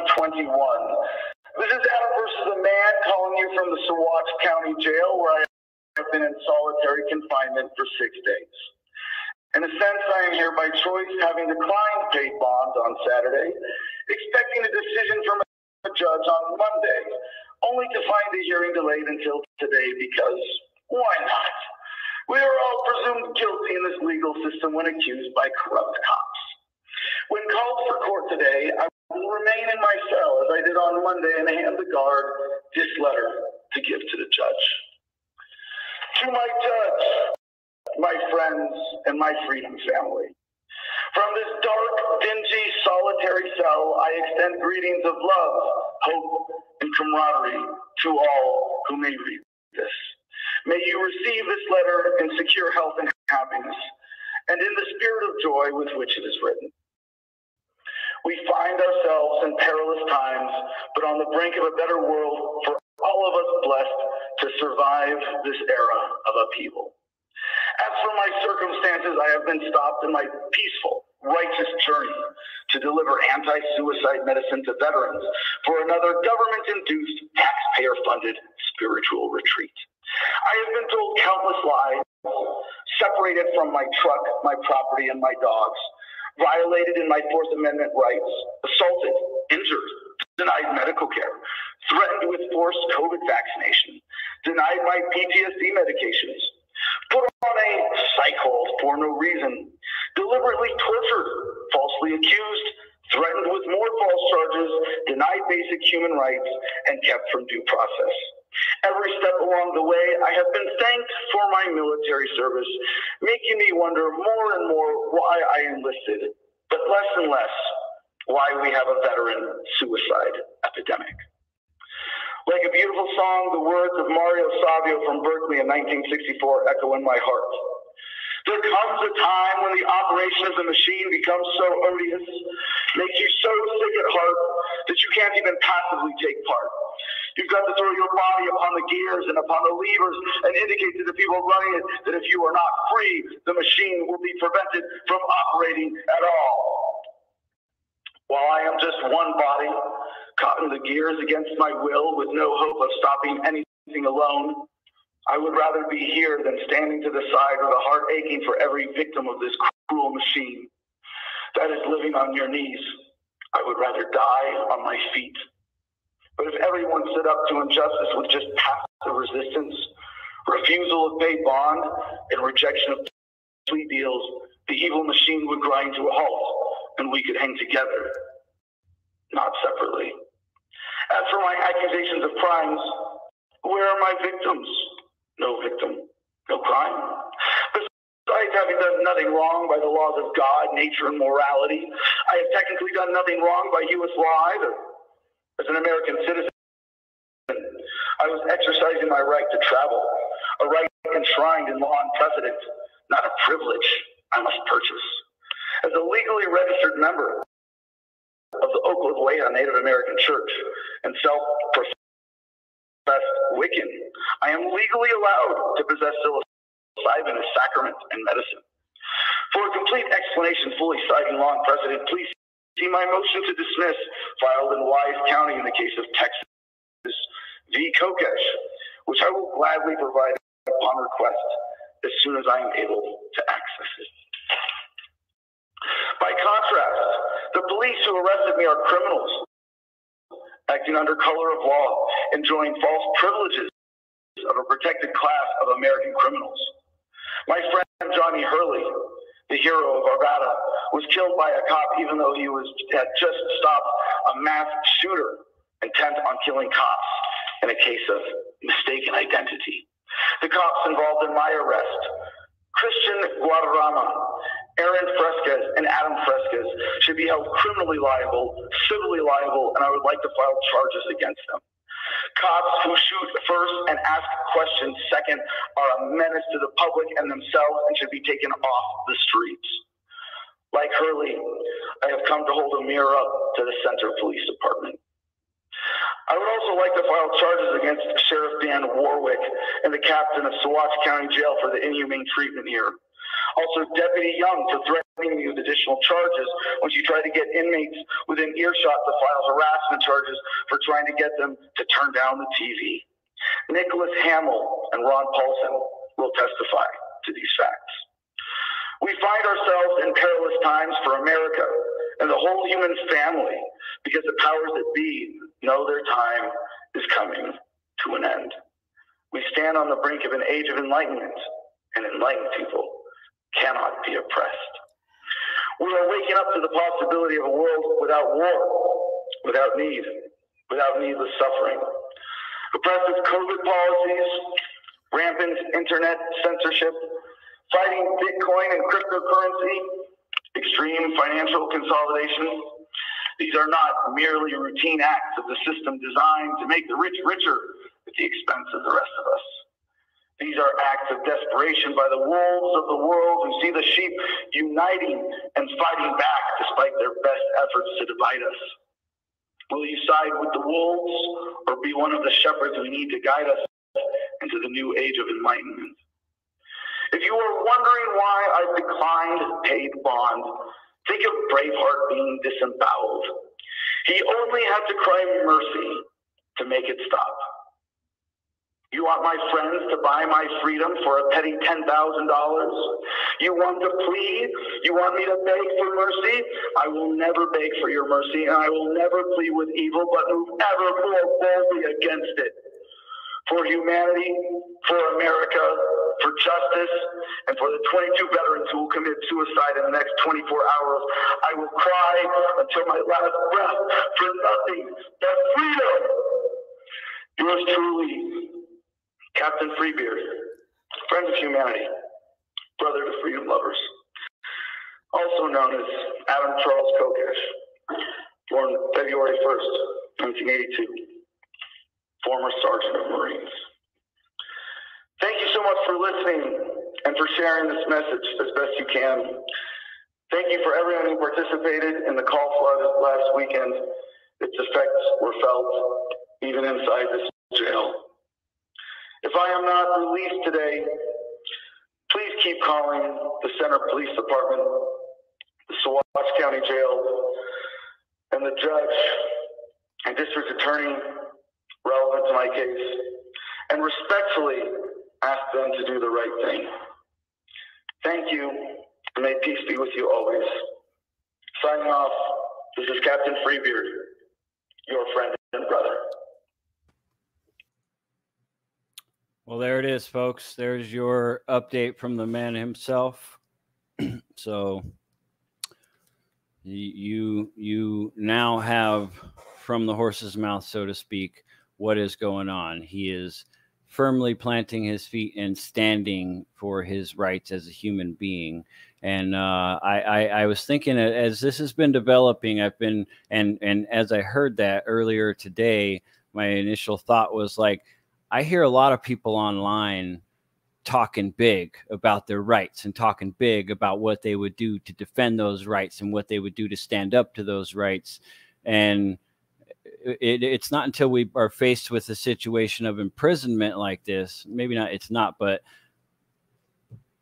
2021. This is Adam versus the man calling you from the Saguache County Jail, where I have been in solitary confinement for 6 days. In a sense, I am here by choice, having declined paid bonds on Saturday, expecting a decision from a judge on Monday, only to find the hearing delayed until today because why not? We are all presumed guilty in this legal system when accused by corrupt cops. When called for court today, I will remain in my cell as I did on Monday and hand the guard this letter to give to the judge. To my judge, my friends, and my freedom family. From this dark, dingy, solitary cell, I extend greetings of love, hope, and camaraderie to all who may read this. May you receive this letter in secure health and happiness, and in the spirit of joy with which it is written. We find ourselves in perilous times, but on the brink of a better world for all of us blessed to survive this era of upheaval. As for my circumstances, I have been stopped in my peaceful, righteous journey to deliver anti-suicide medicine to veterans for another government-induced, taxpayer-funded spiritual retreat. I have been told countless lies, separated from my truck, my property, and my dogs, violated in my Fourth Amendment rights, assaulted, injured, denied medical care, threatened with forced COVID vaccination, denied my PTSD medications, put on a psych hold for no reason, deliberately tortured, falsely accused, threatened with more false charges, denied basic human rights, and kept from due process. Every step along the way, I have been thanked for my military service, making me wonder more and more why I enlisted, but less and less why we have a veteran suicide epidemic. Like a beautiful song, the words of Mario Savio from Berkeley in 1964 echo in my heart. There comes a time when the operation of the machine becomes so odious, makes you so sick at heart that you can't even passively take part. You've got to throw your body upon the gears and upon the levers and indicate to the people running it that if you are not free, the machine will be prevented from operating at all. While I am just one body, caught in the gears against my will with no hope of stopping anything alone, I would rather be here than standing to the side with a heart aching for every victim of this cruel machine that is living on your knees. I would rather die on my feet. But if everyone stood up to injustice with just passive resistance, refusal of pay bond, and rejection of plea deals, the evil machine would grind to a halt, and we could hang together, not separately. As for my accusations of crimes, where are my victims? No victim, no crime. Besides having done nothing wrong by the laws of God, nature, and morality, I have technically done nothing wrong by U.S. law either. As an American citizen, I was exercising my right to travel, a right enshrined in law and precedent, not a privilege I must purchase. As a legally registered member of the Oklahoma Native American Church and self-professed Wiccan, I am legally allowed to possess psilocybin as sacrament and medicine. For a complete explanation fully citing law and precedent, please see my motion to dismiss filed in Wise County in the case of Texas v. Kokesh, which I will gladly provide upon request as soon as I am able to access it. By contrast, the police who arrested me are criminals, acting under color of law, enjoying false privileges of a protected class of American criminals. My friend Johnny Hurley, the hero of Arvada, was killed by a cop even though he had just stopped a mass shooter intent on killing cops in a case of mistaken identity. The cops involved in my arrest, Cristian Guaderrama, Aaron Fresquez, and Adam Fresquez, should be held criminally liable, civilly liable, and I would like to file charges against them. Cops who shoot first and ask questions second are a menace to the public and themselves and should be taken off the streets. Like Hurley, I have come to hold a mirror up to the Center Police Department. I would also like to file charges against Sheriff Dan Warwick and the captain of Saguache County Jail for the inhumane treatment here. Also, Deputy Young for threatening you with additional charges when she tried to get inmates within earshot to file harassment charges for trying to get them to turn down the TV. Nicholas Hamill and Ron Paulson will testify to these facts. We find ourselves in perilous times for America and the whole human family because the powers that be know their time is coming to an end. We stand on the brink of an age of enlightenment, and enlightened people cannot be oppressed. We are waking up to the possibility of a world without war, without need, without needless suffering. Oppressive COVID policies, rampant internet censorship, fighting Bitcoin and cryptocurrency, extreme financial consolidation. These are not merely routine acts of the system designed to make the rich richer at the expense of the rest of us. These are acts of desperation by the wolves of the world who see the sheep uniting and fighting back despite their best efforts to divide us. Will you side with the wolves or be one of the shepherds we need to guide us into the new age of enlightenment? If you are wondering why I've declined paid bond, think of Braveheart being disemboweled. He only had to cry mercy to make it stop. You want my friends to buy my freedom for a petty $10,000? You want to plead? You want me to beg for mercy? I will never beg for your mercy, and I will never plead with evil, but move ever more boldly against it. For humanity, for America, for justice, and for the 22 veterans who will commit suicide in the next 24 hours, I will cry until my last breath for nothing but freedom. Yours truly, Captain Freebeard, friend of humanity, brother to freedom lovers, also known as Adam Charles Kokesh, born February 1st, 1982, former Sergeant of Marines. Thank you so much for listening and for sharing this message as best you can. Thank you for everyone who participated in the call flood last weekend. Its effects were felt even inside this jail. If I am not released today, please keep calling the Center Police Department, the Saguache County Jail, and the judge and district attorney relevant to my case, and respectfully ask them to do the right thing. Thank you, and may peace be with you always. Signing off, this is Captain Freebeard, your friend and brother. Well, there it is, folks. There's your update from the man himself. So you now have from the horse's mouth, so to speak, what is going on. He is firmly planting his feet and standing for his rights as a human being. And I was thinking, as this has been developing, and as I heard that earlier today, my initial thought was like, I hear a lot of people online talking big about their rights and talking big about what they would do to defend those rights and what they would do to stand up to those rights. And it's not until we are faced with a situation of imprisonment like this, maybe not, it's not, but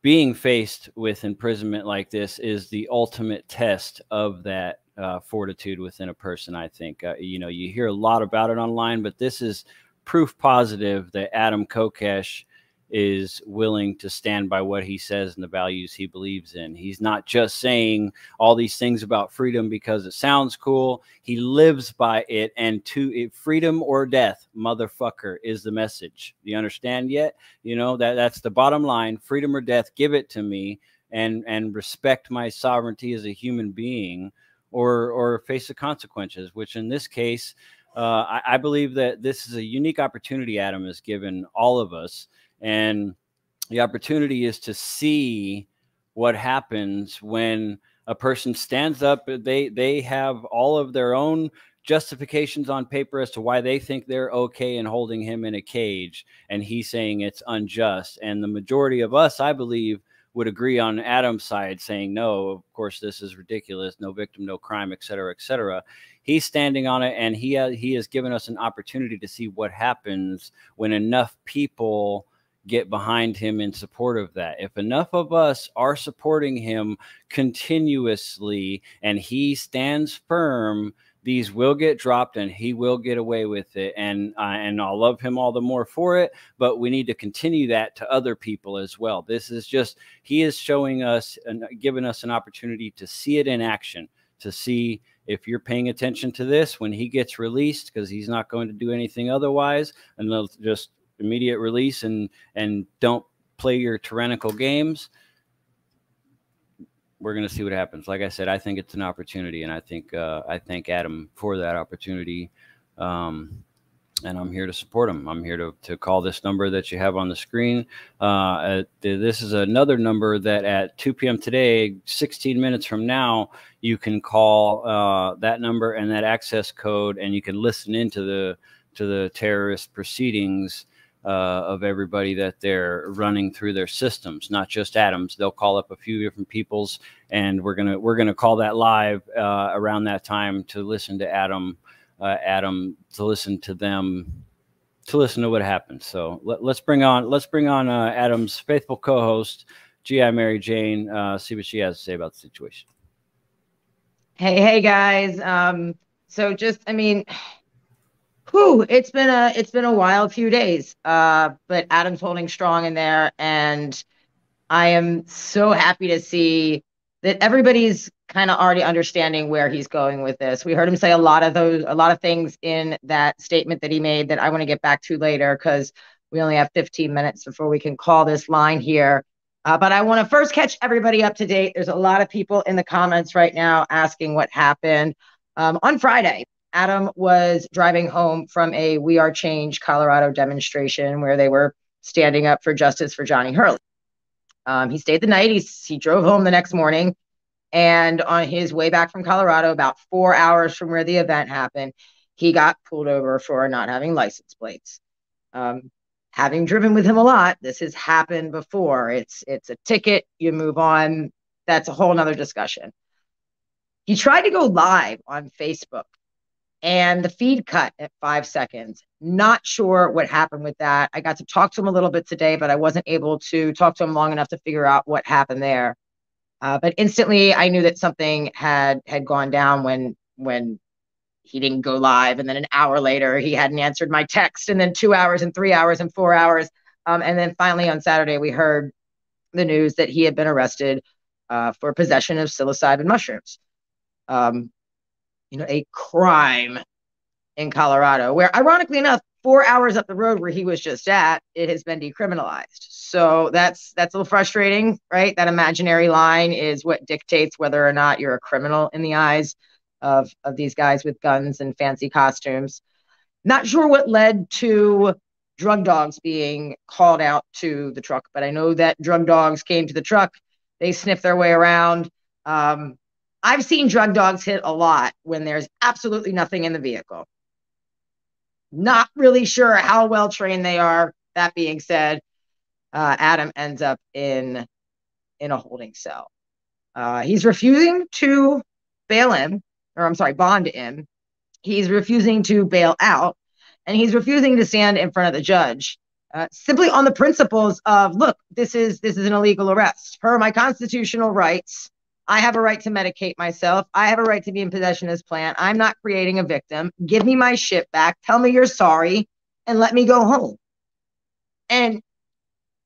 being faced with imprisonment like this is the ultimate test of that fortitude within a person, I think. You hear a lot about it online, but this is proof positive that Adam Kokesh is willing to stand by what he says and the values he believes in. He's not just saying all these things about freedom because it sounds cool. He lives by it, and freedom or death, motherfucker, is the message. Do you understand yet? That's the bottom line. Freedom or death, give it to me, and respect my sovereignty as a human being, or face the consequences, which in this case, I believe that this is a unique opportunity Adam has given all of us. And the opportunity is to see what happens when a person stands up. They have all of their own justifications on paper as to why they think they're okay in holding him in a cage, and he's saying it's unjust. And the majority of us, I believe, would agree on Adam's side, saying, no, of course, this is ridiculous. No victim, no crime, et cetera, et cetera. He's standing on it, and he has given us an opportunity to see what happens when enough people get behind him in support of that. If enough of us are supporting him continuously and he stands firm, these will get dropped and he will get away with it. And I'll love him all the more for it, but we need to continue that to other people as well. This is just, he is showing us and giving us an opportunity to see it in action, to see if you're paying attention to this when he gets released, because he's not going to do anything otherwise, and they'll just immediate release and don't play your tyrannical games. We're going to see what happens. Like I said, I think it's an opportunity, and I thank Adam for that opportunity. And I'm here to support him. I'm here to call this number that you have on the screen. This is another number that at 2 p.m. today, 16 minutes from now, you can call that number and that access code, and you can listen into the terrorist proceedings of everybody that they're running through their systems, not just Adams. They'll call up a few different people's, and we're gonna call that live around that time to listen to Adam, to listen to them, to listen to what happens. So let's bring on Adam's faithful co-host, GI Mary Jane, see what she has to say about the situation. Hey guys. So just, I mean, it's been a wild few days, but Adam's holding strong in there, and I am so happy to see that everybody's kind of already understanding where he's going with this. We heard him say a lot of things in that statement that he made that I want to get back to later, because we only have 15 minutes before we can call this line here. But I want to first catch everybody up to date. There's a lot of people in the comments right now asking what happened. On Friday, Adam was driving home from a We Are Change Colorado demonstration where they were standing up for justice for Johnny Hurley. He stayed the night. He drove home the next morning, and on his way back from Colorado, about 4 hours from where the event happened, he got pulled over for not having license plates. Having driven with him a lot, this has happened before. It's a ticket, you move on. That's a whole nother discussion. He tried to go live on Facebook, and the feed cut at 5 seconds. Not sure what happened with that. I got to talk to him a little bit today, but I wasn't able to talk to him long enough to figure out what happened there. But instantly, I knew that something had gone down when he didn't go live. And then an hour later, he hadn't answered my text. And then 2 hours and 3 hours and 4 hours. And then finally on Saturday, we heard the news that he had been arrested for possession of psilocybin mushrooms. A crime in Colorado, where ironically enough, 4 hours up the road where he was just at, it has been decriminalized. So that's a little frustrating, right? That imaginary line is what dictates whether or not you're a criminal in the eyes of these guys with guns and fancy costumes. Not sure what led to drug dogs being called out to the truck, but I know that drug dogs came to the truck. They sniffed their way around. I've seen drug dogs hit a lot when there's absolutely nothing in the vehicle. Not really sure how well trained they are. That being said, Adam ends up in a holding cell. He's refusing to bond him. He's refusing to bail out, and he's refusing to stand in front of the judge, simply on the principles of, look, this is an illegal arrest. Per my constitutional rights, I have a right to medicate myself. I have a right to be in possession of this plant. I'm not creating a victim. Give me my shit back. Tell me you're sorry and let me go home. And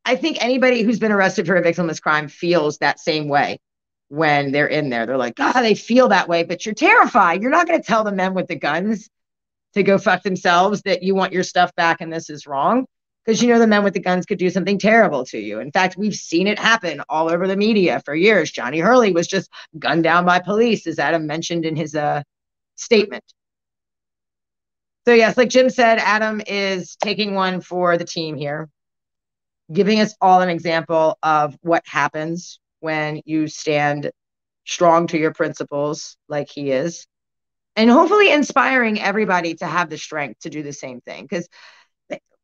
I think anybody who's been arrested for a victimless crime feels that same way when they're in there. They're like, God, they feel that way, but you're terrified. You're not going to tell the men with the guns to go fuck themselves that you want your stuff back and this is wrong. Because the men with the guns could do something terrible to you. In fact, we've seen it happen all over the media for years. Johnny Hurley was just gunned down by police, as Adam mentioned in his statement. So yes, like Jim said, Adam is taking one for the team here, giving us all an example of what happens when you stand strong to your principles like he is, and hopefully inspiring everybody to have the strength to do the same thing. Because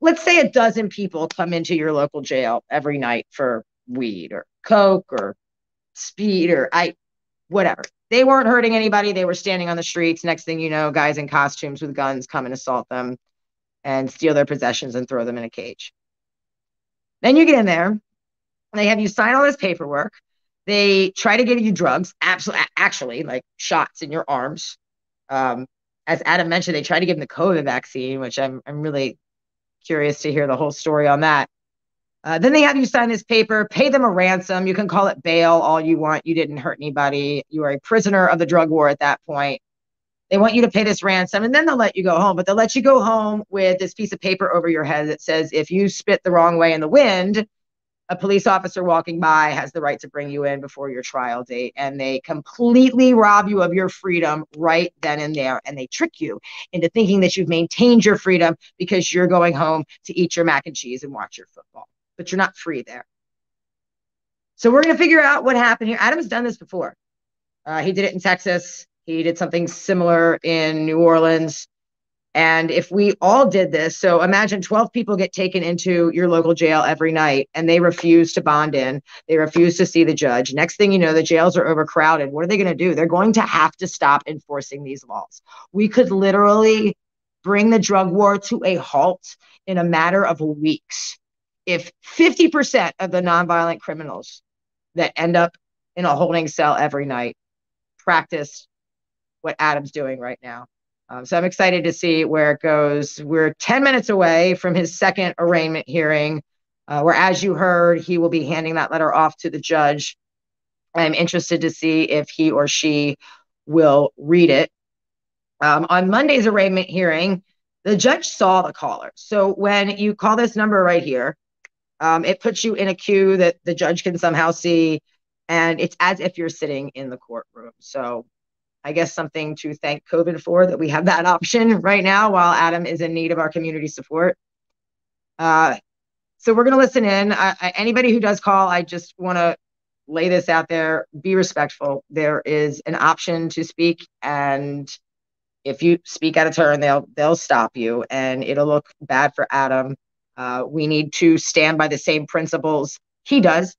let's say a dozen people come into your local jail every night for weed or coke or speed or whatever. They weren't hurting anybody. They were standing on the streets. Next thing you know, guys in costumes with guns come and assault them and steal their possessions and throw them in a cage. Then you get in there, and they have you sign all this paperwork. They try to give you drugs, actually, like shots in your arms. As Adam mentioned, they tried to give him the COVID vaccine, which I'm really curious to hear the whole story on that. Then they have you sign this paper, pay them a ransom. You can call it bail all you want. You didn't hurt anybody. You are a prisoner of the drug war at that point. They want you to pay this ransom, and then they'll let you go home. But they'll let you go home with this piece of paper over your head that says, if you spit the wrong way in the wind, a police officer walking by has the right to bring you in before your trial date. And they completely rob you of your freedom right then and there. And they trick you into thinking that you've maintained your freedom because you're going home to eat your mac and cheese and watch your football. But you're not free there. So we're going to figure out what happened here. Adam's done this before. He did it in Texas. He did something similar in New Orleans. And if we all did this, so imagine 12 people get taken into your local jail every night and they refuse to bond in. They refuse to see the judge. Next thing you know, the jails are overcrowded. What are they going to do? They're going to have to stop enforcing these laws. We could literally bring the drug war to a halt in a matter of weeks if 50% of the nonviolent criminals that end up in a holding cell every night practice what Adam's doing right now. So I'm excited to see where it goes. We're 10 minutes away from his second arraignment hearing, where, as you heard, he will be handing that letter off to the judge. I'm interested to see if he or she will read it. On Monday's arraignment hearing, the judge saw the caller. So when you call this number right here, it puts you in a queue that the judge can somehow see, and it's as if you're sitting in the courtroom. So I guess something to thank COVID for, that we have that option right now while Adam is in need of our community support. So we're going to listen in. Anybody who does call, I just want to lay this out there. Be respectful. There is an option to speak, and if you speak out of turn, they'll stop you, and it'll look bad for Adam. We need to stand by the same principles he does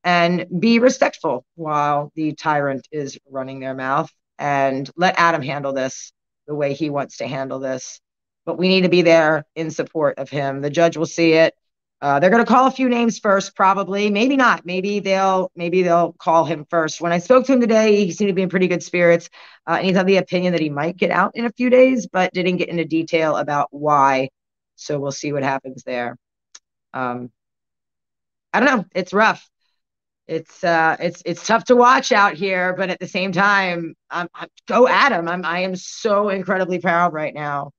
and be respectful while the tyrant is running their mouth. And let Adam handle this the way he wants to handle this. But we need to be there in support of him. The judge will see it. They're going to call a few names first, probably. Maybe not. Maybe they'll call him first. When I spoke to him today, he seemed to be in pretty good spirits. And he's of the opinion that he might get out in a few days, but didn't get into detail about why. So we'll see what happens there. I don't know. It's rough. It's tough to watch out here, but at the same time, go Adam. I am so incredibly proud right now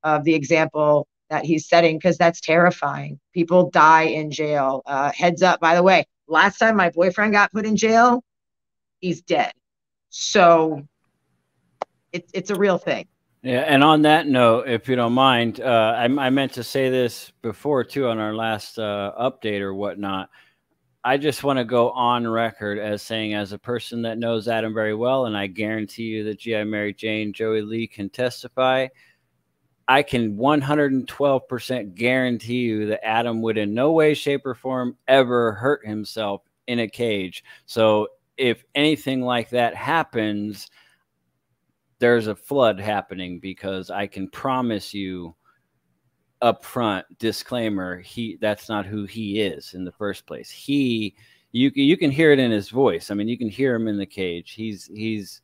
of the example that he's setting, because that's terrifying. People die in jail. Heads up, by the way, last time my boyfriend got put in jail, he's dead. So it's a real thing. Yeah, and on that note, if you don't mind, I meant to say this before too on our last update or whatnot. I just want to go on record as saying, as a person that knows Adam very well, and I guarantee you that G.I. Mary Jane, Joey Lee can testify, I can 112% guarantee you that Adam would in no way, shape, or form ever hurt himself in a cage. So if anything like that happens, there's a flood happening, because I can promise you, upfront disclaimer, that's not who he is in the first place. You can hear it in his voice. I mean, you can hear him in the cage. He's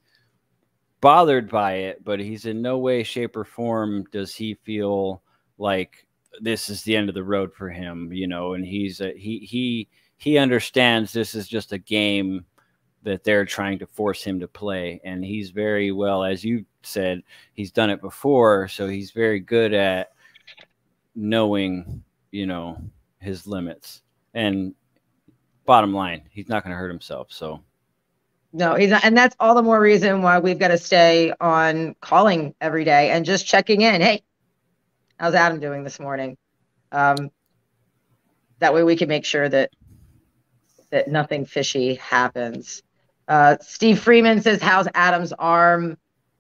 bothered by it, but he's in no way, shape, or form does he feel like this is the end of the road for him, you know. And he understands this is just a game that they're trying to force him to play, and he's very well, as you said, he's done it before, so he's very good at knowing, you know, his limits. And bottom line, he's not going to hurt himself. So no, he's not. And that's all the more reason why we've got to stay on calling every day and just checking in. Hey, how's Adam doing this morning? That way we can make sure that nothing fishy happens. Steve Freeman says, how's Adam's arm?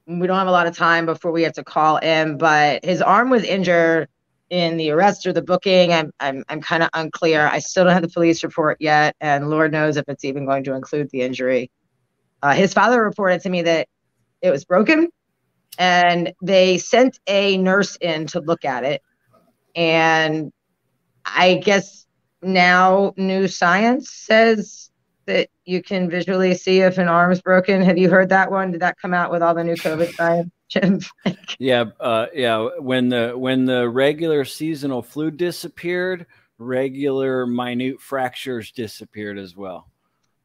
We don't have a lot of time before we have to call in, but his arm was injured in the arrest or the booking. I'm kind of unclear. I still don't have the police report yet, and Lord knows if it's even going to include the injury. His father reported to me that it was broken, and they sent a nurse in to look at it. And I guess now new science says that you can visually see if an arm's broken. Have you heard that one? Did that come out with all the new COVID science, Jim? Yeah. When the regular seasonal flu disappeared, regular minute fractures disappeared as well.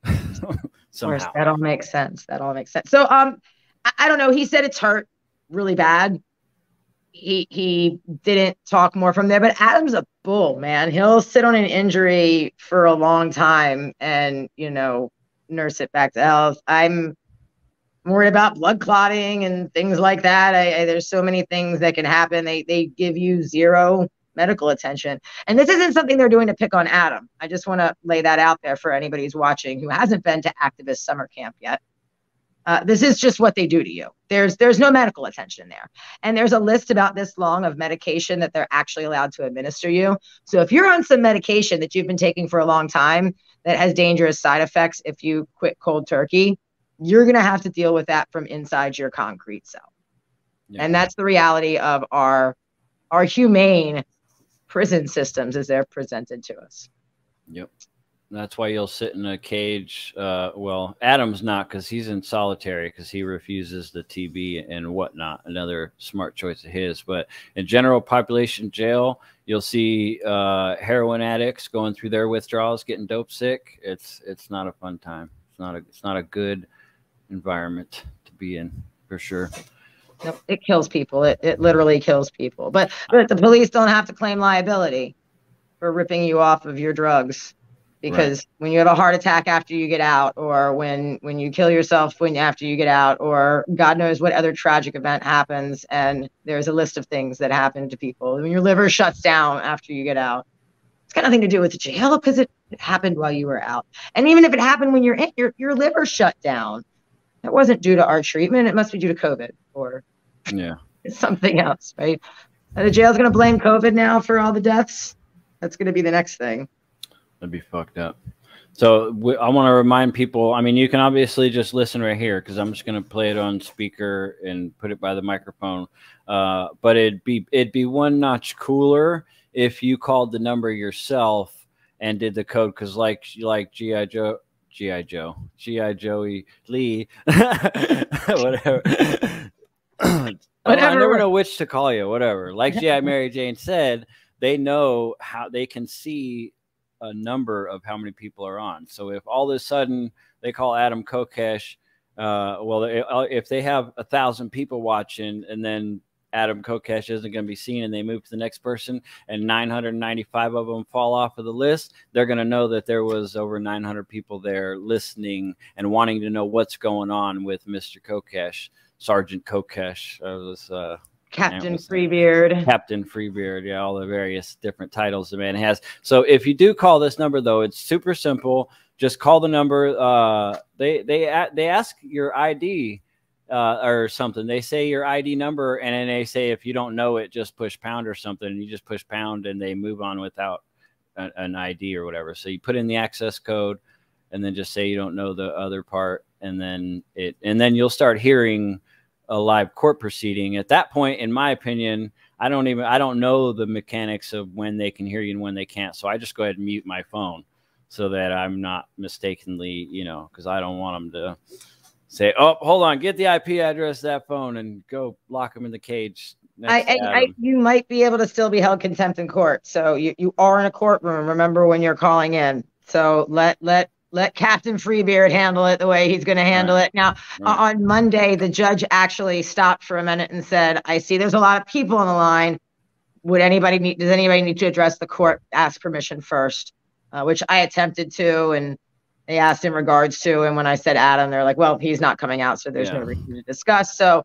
Somehow. Of course, that all makes sense. That all makes sense. So, I don't know. He said it's hurt really bad. He didn't talk more from there, but Adam's a bull, man. He'll sit on an injury for a long time and, nurse it back to health. I'm worried about blood clotting and things like that. There's so many things that can happen. They give you zero medical attention. And this isn't something they're doing to pick on Adam. I just want to lay that out there for anybody who's watching who hasn't been to activist summer camp yet. This is just what they do to you. There's no medical attention there. And there's a list about this long of medication that they're actually allowed to administer you. So if you're on some medication that you've been taking for a long time that has dangerous side effects, if you quit cold turkey, you're going to have to deal with that from inside your concrete cell. Yeah. And that's the reality of our humane prison systems as they're presented to us. Yep. That's why you'll sit in a cage. Well, Adam's not, because he's in solitary because he refuses the TB and whatnot. Another smart choice of his. But in general population jail, you'll see heroin addicts going through their withdrawals, getting dope sick. It's not a fun time. It's not a good environment to be in, for sure. Nope, it kills people. It literally kills people. But the police don't have to claim liability for ripping you off of your drugs. Because when you have a heart attack after you get out, or when you kill yourself after you get out, or God knows what other tragic event happens, and there's a list of things that happen to people. When your liver shuts down after you get out, it's got nothing to do with the jail because it happened while you were out. And even if it happened when you're in, your liver shut down, that wasn't due to our treatment. It must be due to COVID or something else, right? And the jail's going to blame COVID now for all the deaths. That's going to be the next thing. That'd be fucked up. So I want to remind people, I mean, you can obviously just listen right here because I'm just going to play it on speaker and put it by the microphone. But it'd be one notch cooler if you called the number yourself and did the code, because like G.I. Joey Lee, whatever. I never know which to call you, whatever. Like G.I. Mary Jane said, they know how they can see a number of how many people are on. So if all of a sudden they call Adam Kokesh, if they have 1,000 people watching and then Adam Kokesh isn't going to be seen and they move to the next person and 995 of them fall off of the list, they're going to know that there was over 900 people there listening and wanting to know what's going on with Mr. Kokesh, Sergeant Kokesh. Captain Freebeard. Captain Freebeard, yeah, all the various different titles the man has. So if you do call this number, though, it's super simple. Just call the number. They ask your ID or something. They say your ID number, and then they say if you don't know it, just push pound or something. And you just push pound, and they move on without an ID or whatever. So you put in the access code, and then just say you don't know the other part, and then you'll start hearing a live court proceeding. At that point, in my opinion, I don't know the mechanics of when they can hear you and when they can't. So I just go ahead and mute my phone so that I'm not mistakenly, because I don't want them to say, oh, hold on, get the IP address of that phone and go lock them in the cage. You might be able to still be held contempt in court. So you are in a courtroom. Remember when you're calling in. So let Captain Freebeard handle it the way he's going to handle it. Now, on Monday, the judge actually stopped for a minute and said, I see there's a lot of people on the line. Does anybody need to address the court? Ask permission first, which I attempted to, and they asked in regards to, and when I said Adam, they're like, well, he's not coming out, so there's no reason to discuss. So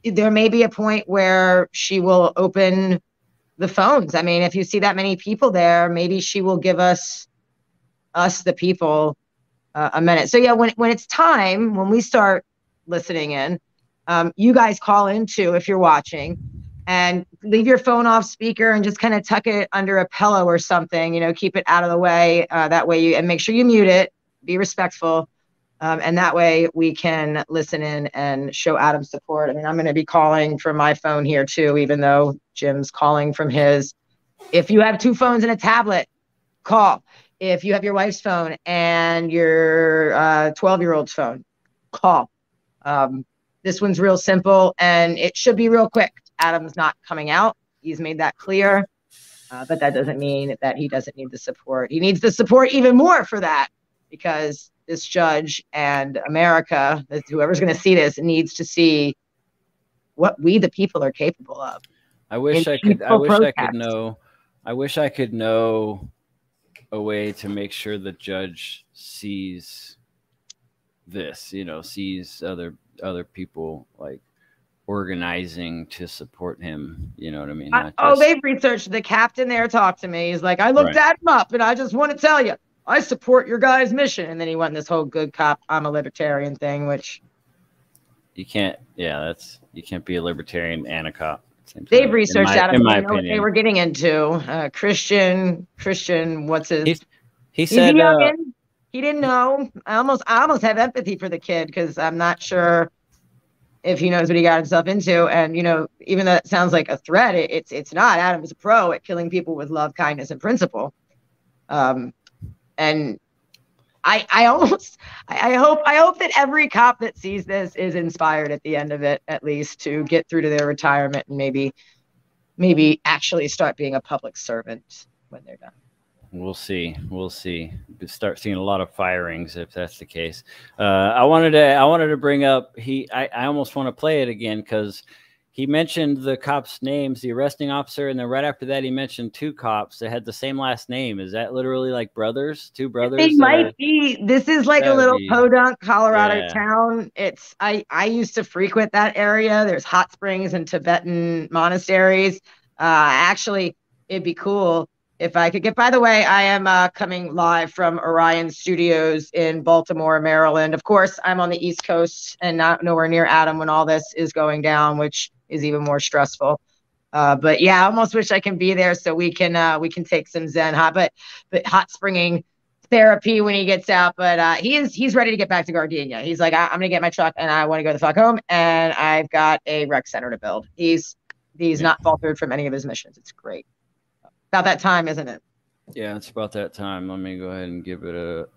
there may be a point where she will open the phones. I mean, if you see that many people there, maybe she will give us the people a minute. So yeah, when it's time, when we start listening in, you guys call in too if you're watching, and leave your phone off speaker and just kind of tuck it under a pillow or something, keep it out of the way. That way and make sure you mute it, be respectful. And that way we can listen in and show Adam support. I mean, I'm going to be calling from my phone here too, even though Jim's calling from his. If you have two phones and a tablet, call. If you have your wife's phone and your 12-year-old's phone, call. This one's real simple, and it should be real quick. Adam's not coming out. He's made that clear. But that doesn't mean that he doesn't need the support. He needs the support even more for that, because this judge and America, whoever's going to see this, needs to see what we, the people, are capable of. I wish I could know a way to make sure the judge sees this, sees other people like organizing to support him. You know what I mean? They've researched. The captain there talked to me. He's like, I looked at him up, and I just want to tell you, I support your guys' mission. And then he went this whole good cop, I'm a libertarian thing, which you can't. Yeah, you can't be a libertarian and a cop. They've researched that. In my opinion, what they were getting into. Christian, what's his? He said he didn't know. I almost have empathy for the kid, because I'm not sure if he knows what he got himself into. And even though it sounds like a threat, it's not. Adam is a pro at killing people with love, kindness, and principle. And I hope that every cop that sees this is inspired at the end of it, at least, to get through to their retirement and maybe actually start being a public servant when they're done. We'll see. Start seeing a lot of firings if that's the case. I wanted to bring up, I almost want to play it again, because he mentioned the cops' names, the arresting officer, and then right after that he mentioned two cops that had the same last name. Is that literally like brothers? Two brothers? They might be. This is like a little podunk Colorado town. I used to frequent that area. There's hot springs and Tibetan monasteries. Actually, it'd be cool if I could get. By the way, I am coming live from Orion Studios in Baltimore, Maryland. Of course, I'm on the East Coast and not nowhere near Adam when all this is going down, which is even more stressful. But yeah, I almost wish I can be there so we can take some Zen hot springing therapy when he gets out. But he's ready to get back to Gardenia. He's like, I'm gonna get my truck and I want to go the fuck home, and I've got a rec center to build. He's not faltered from any of his missions. It's great. About that time, isn't it? Yeah, it's about that time. Let me go ahead and give it a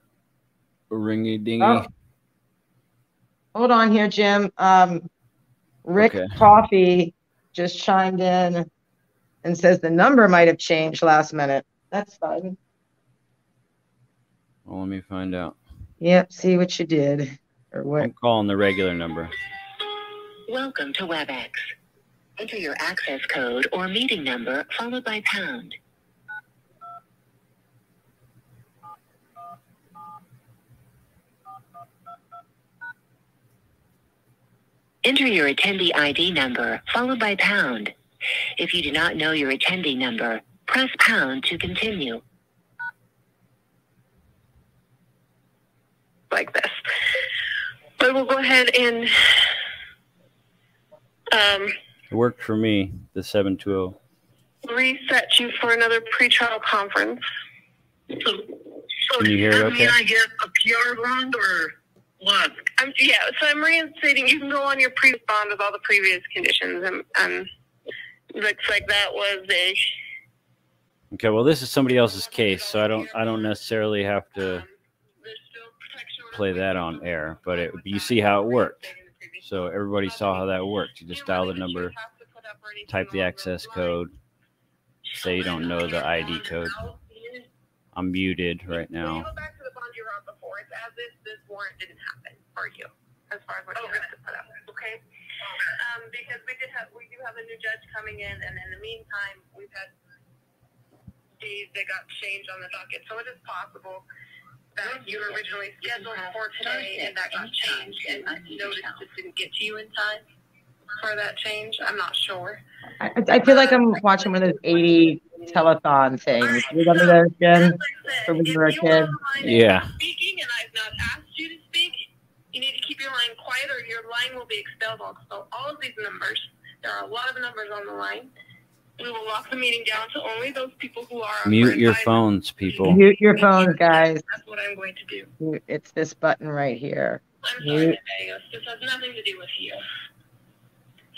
ringy dingy. Oh. Hold on here, Jim. Rick Coffee just chimed in and says the number might have changed last minute. That's fine. Well, let me find out. Yep, see what you did. Or what? I'm calling the regular number. Welcome to WebEx. Enter your access code or meeting number followed by pound. Enter your attendee ID number followed by pound. If you do not know your attendee number, press pound to continue. Like this. But we'll go ahead and it worked for me, the 720. reset you for another pretrial conference. Can you hear it okay? I get a PR bond or what? So I'm reinstating. You can go on your previous bond with all the previous conditions, and looks like that was a. Okay, well, this is somebody else's case, so I don't necessarily have to play that on air, but you see how it worked. So everybody saw how that worked. You just dial the number, type the access code, say you don't know the ID code. I'm muted right now. Go back to the bond you were on before. It's as if this warrant didn't happen for you, as far as what you have to put up. Okay. Because we do have a new judge coming in, and in the meantime, we've had days that got changed on the docket, so it is possible that you were originally scheduled for today, and that got changed, and notice just didn't get to you in time for that change. I'm not sure. I feel like I'm watching one of those 80 telethon things. You remember those, Jen? From when you were a kid? Yeah. Speaking, and I've not asked you to speak, you need to keep your line quiet, or your line will be expelled. So all of these numbers, there are a lot of numbers on the line. We will lock the meeting down to only those people who are. Mute your phones, people. Mute your phones, guys. That's what I'm going to do. It's this button right here. I'm sorry, Vegas. This has nothing to do with you.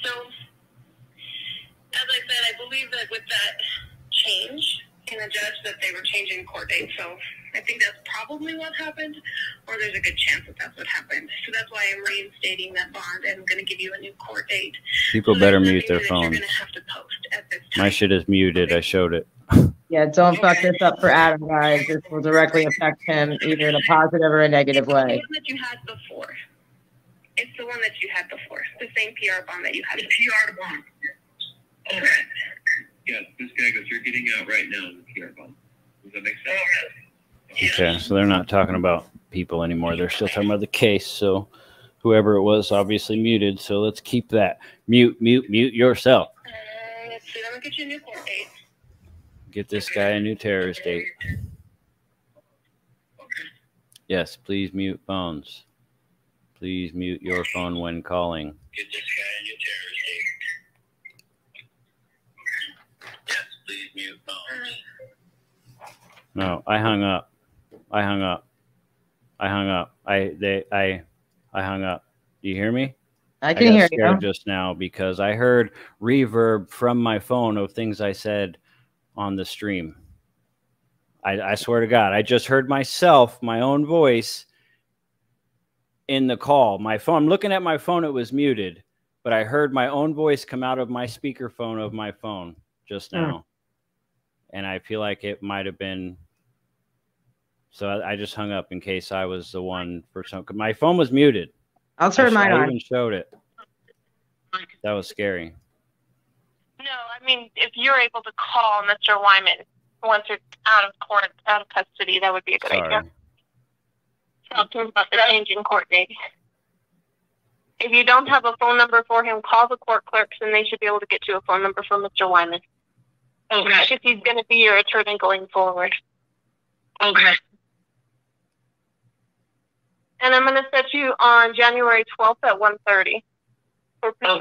So, as I said, I believe that with that change in the judge that they were changing court dates. So I think that's probably what happened, or there's a good chance that that's what happened. So that's why I'm reinstating that bond and I'm going to give you a new court date. People so better mute their phones. You're going to have to post at this time. My shit is muted. Okay. I showed it. Yeah, don't fuck this up for Adam, guys. This will directly affect him either in a positive or a negative way. It's the one that you had before. It's the one that you had before. The same PR bond that you had. The PR bond. Okay. Yes, this guy goes, you're getting out right now in the PR bond. Does that make sense? Okay, so they're not talking about people anymore. They're still talking about the case. So whoever it was obviously muted. So let's keep that. Mute yourself. Let's see. Let me get you a new court date. Get this guy a new terrorist date. Yes, please mute phones. Please mute your phone when calling. Get this guy a new terrorist date. Yes, please mute phones. No, I hung up. I hung up. I hung up. Do you hear me? I can hear you you. Just now because I heard reverb from my phone of things I said on the stream. I swear to God, I just heard myself, my own voice in the call. My phone, I'm looking at my phone, it was muted, but I heard my own voice come out of my speakerphone of my phone just now. And I feel like it might have been, so I just hung up in case I was the one for some, my phone was muted. I'll turn mine on. I even showed it. That was scary. No, I mean, if you're able to call Mr. Wyman once you're out of court, out of custody, that would be a good idea. Talk to him about the changing court date. If you don't have a phone number for him, call the court clerks and they should be able to get you a phone number for Mr. Wyman. Okay. If he's going to be your attorney going forward. Okay. And I'm going to set you on January 12th at 1:30. All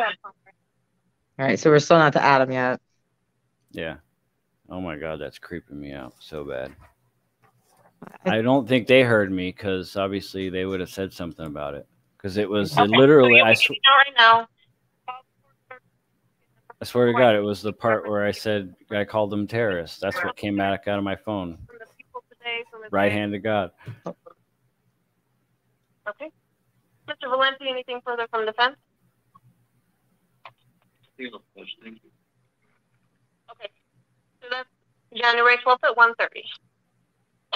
right, so we're still not to Adam yet. Yeah. Oh my God, that's creeping me out so bad. I don't think they heard me because obviously they would have said something about it. Because it was literally, I swear to God, it was the part where I said I called them terrorists. That's what came back out of my phone. Right hand to God. Okay. Mr. Valenti, anything further from defense? Thank you. Okay. So that's January 12th at 1:30.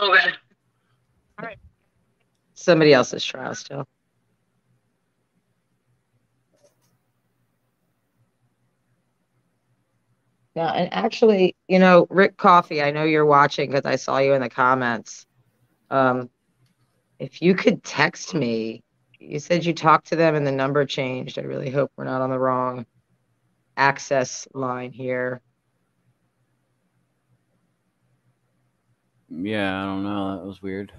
Okay. All right. Somebody else's trial still. Yeah, and actually, you know, Rick Coffey, I know you're watching because I saw you in the comments. If you could text me, you said you talked to them and the number changed. I really hope we're not on the wrong access line here. Yeah, I don't know. That was weird.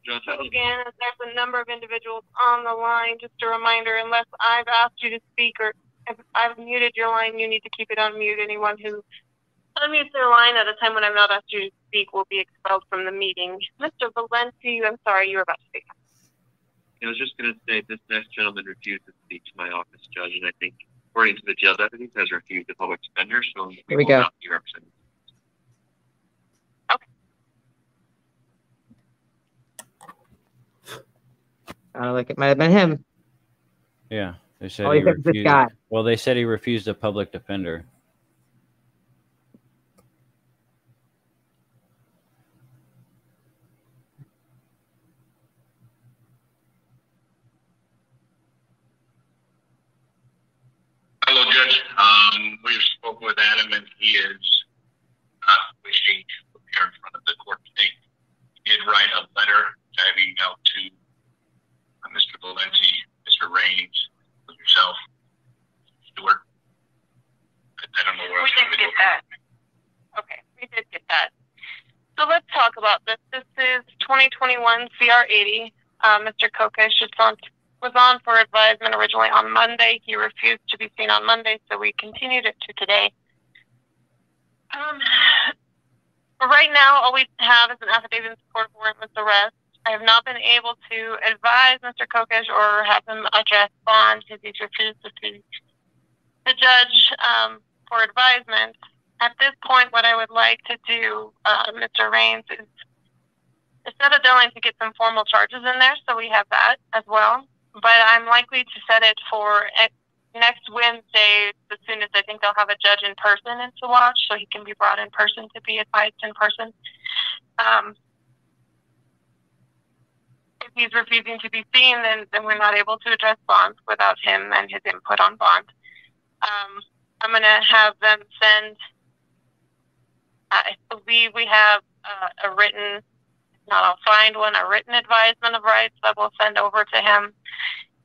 Again, there's a number of individuals on the line. Just a reminder, unless I've asked you to speak or if I've muted your line, you need to keep it on mute. Anyone who unmutes their line at a time when I've not asked you to speak will be expelled from the meeting. Mr. Valenti, I'm sorry, you were about to speak. I was just going to say this next gentleman refused to speak to my office judge, and I think, according to the jail deputies, has refused the public defender, so Here we go. Not be represented. Like it might have been him. Yeah, they said Oh, he this refused. guy. Well, they said he refused a public defender. Hello, Judge. We've spoken with Adam, and he is wishing to appear in front of the court today. He did write a letter diving out to Mr. Valenti, Mr. Raines, yourself, Stewart. I don't know where else. We did get that. Okay, we did get that. So let's talk about this. This is 2021 CR 80. Mr. Kokesh was on for advisement originally on Monday. He refused to be seen on Monday, so we continued it to today. Right now, all we have is an affidavit in support of warrantless arrest. I have not been able to advise Mr. Kokesh or have him address bond because he's refused to see the judge for advisement. At this point, what I would like to do, Mr. Raines, is set a deadline to get some formal charges in there, so we have that as well. But I'm likely to set it for next Wednesday, as soon as I think they'll have a judge in person in Saguache, so he can be brought in person to be advised in person. If he's refusing to be seen, then we're not able to address bond without him and his input on bond. I'm going to have them send, I believe we have a written, not I'll find one, a written advisement of rights that we'll send over to him.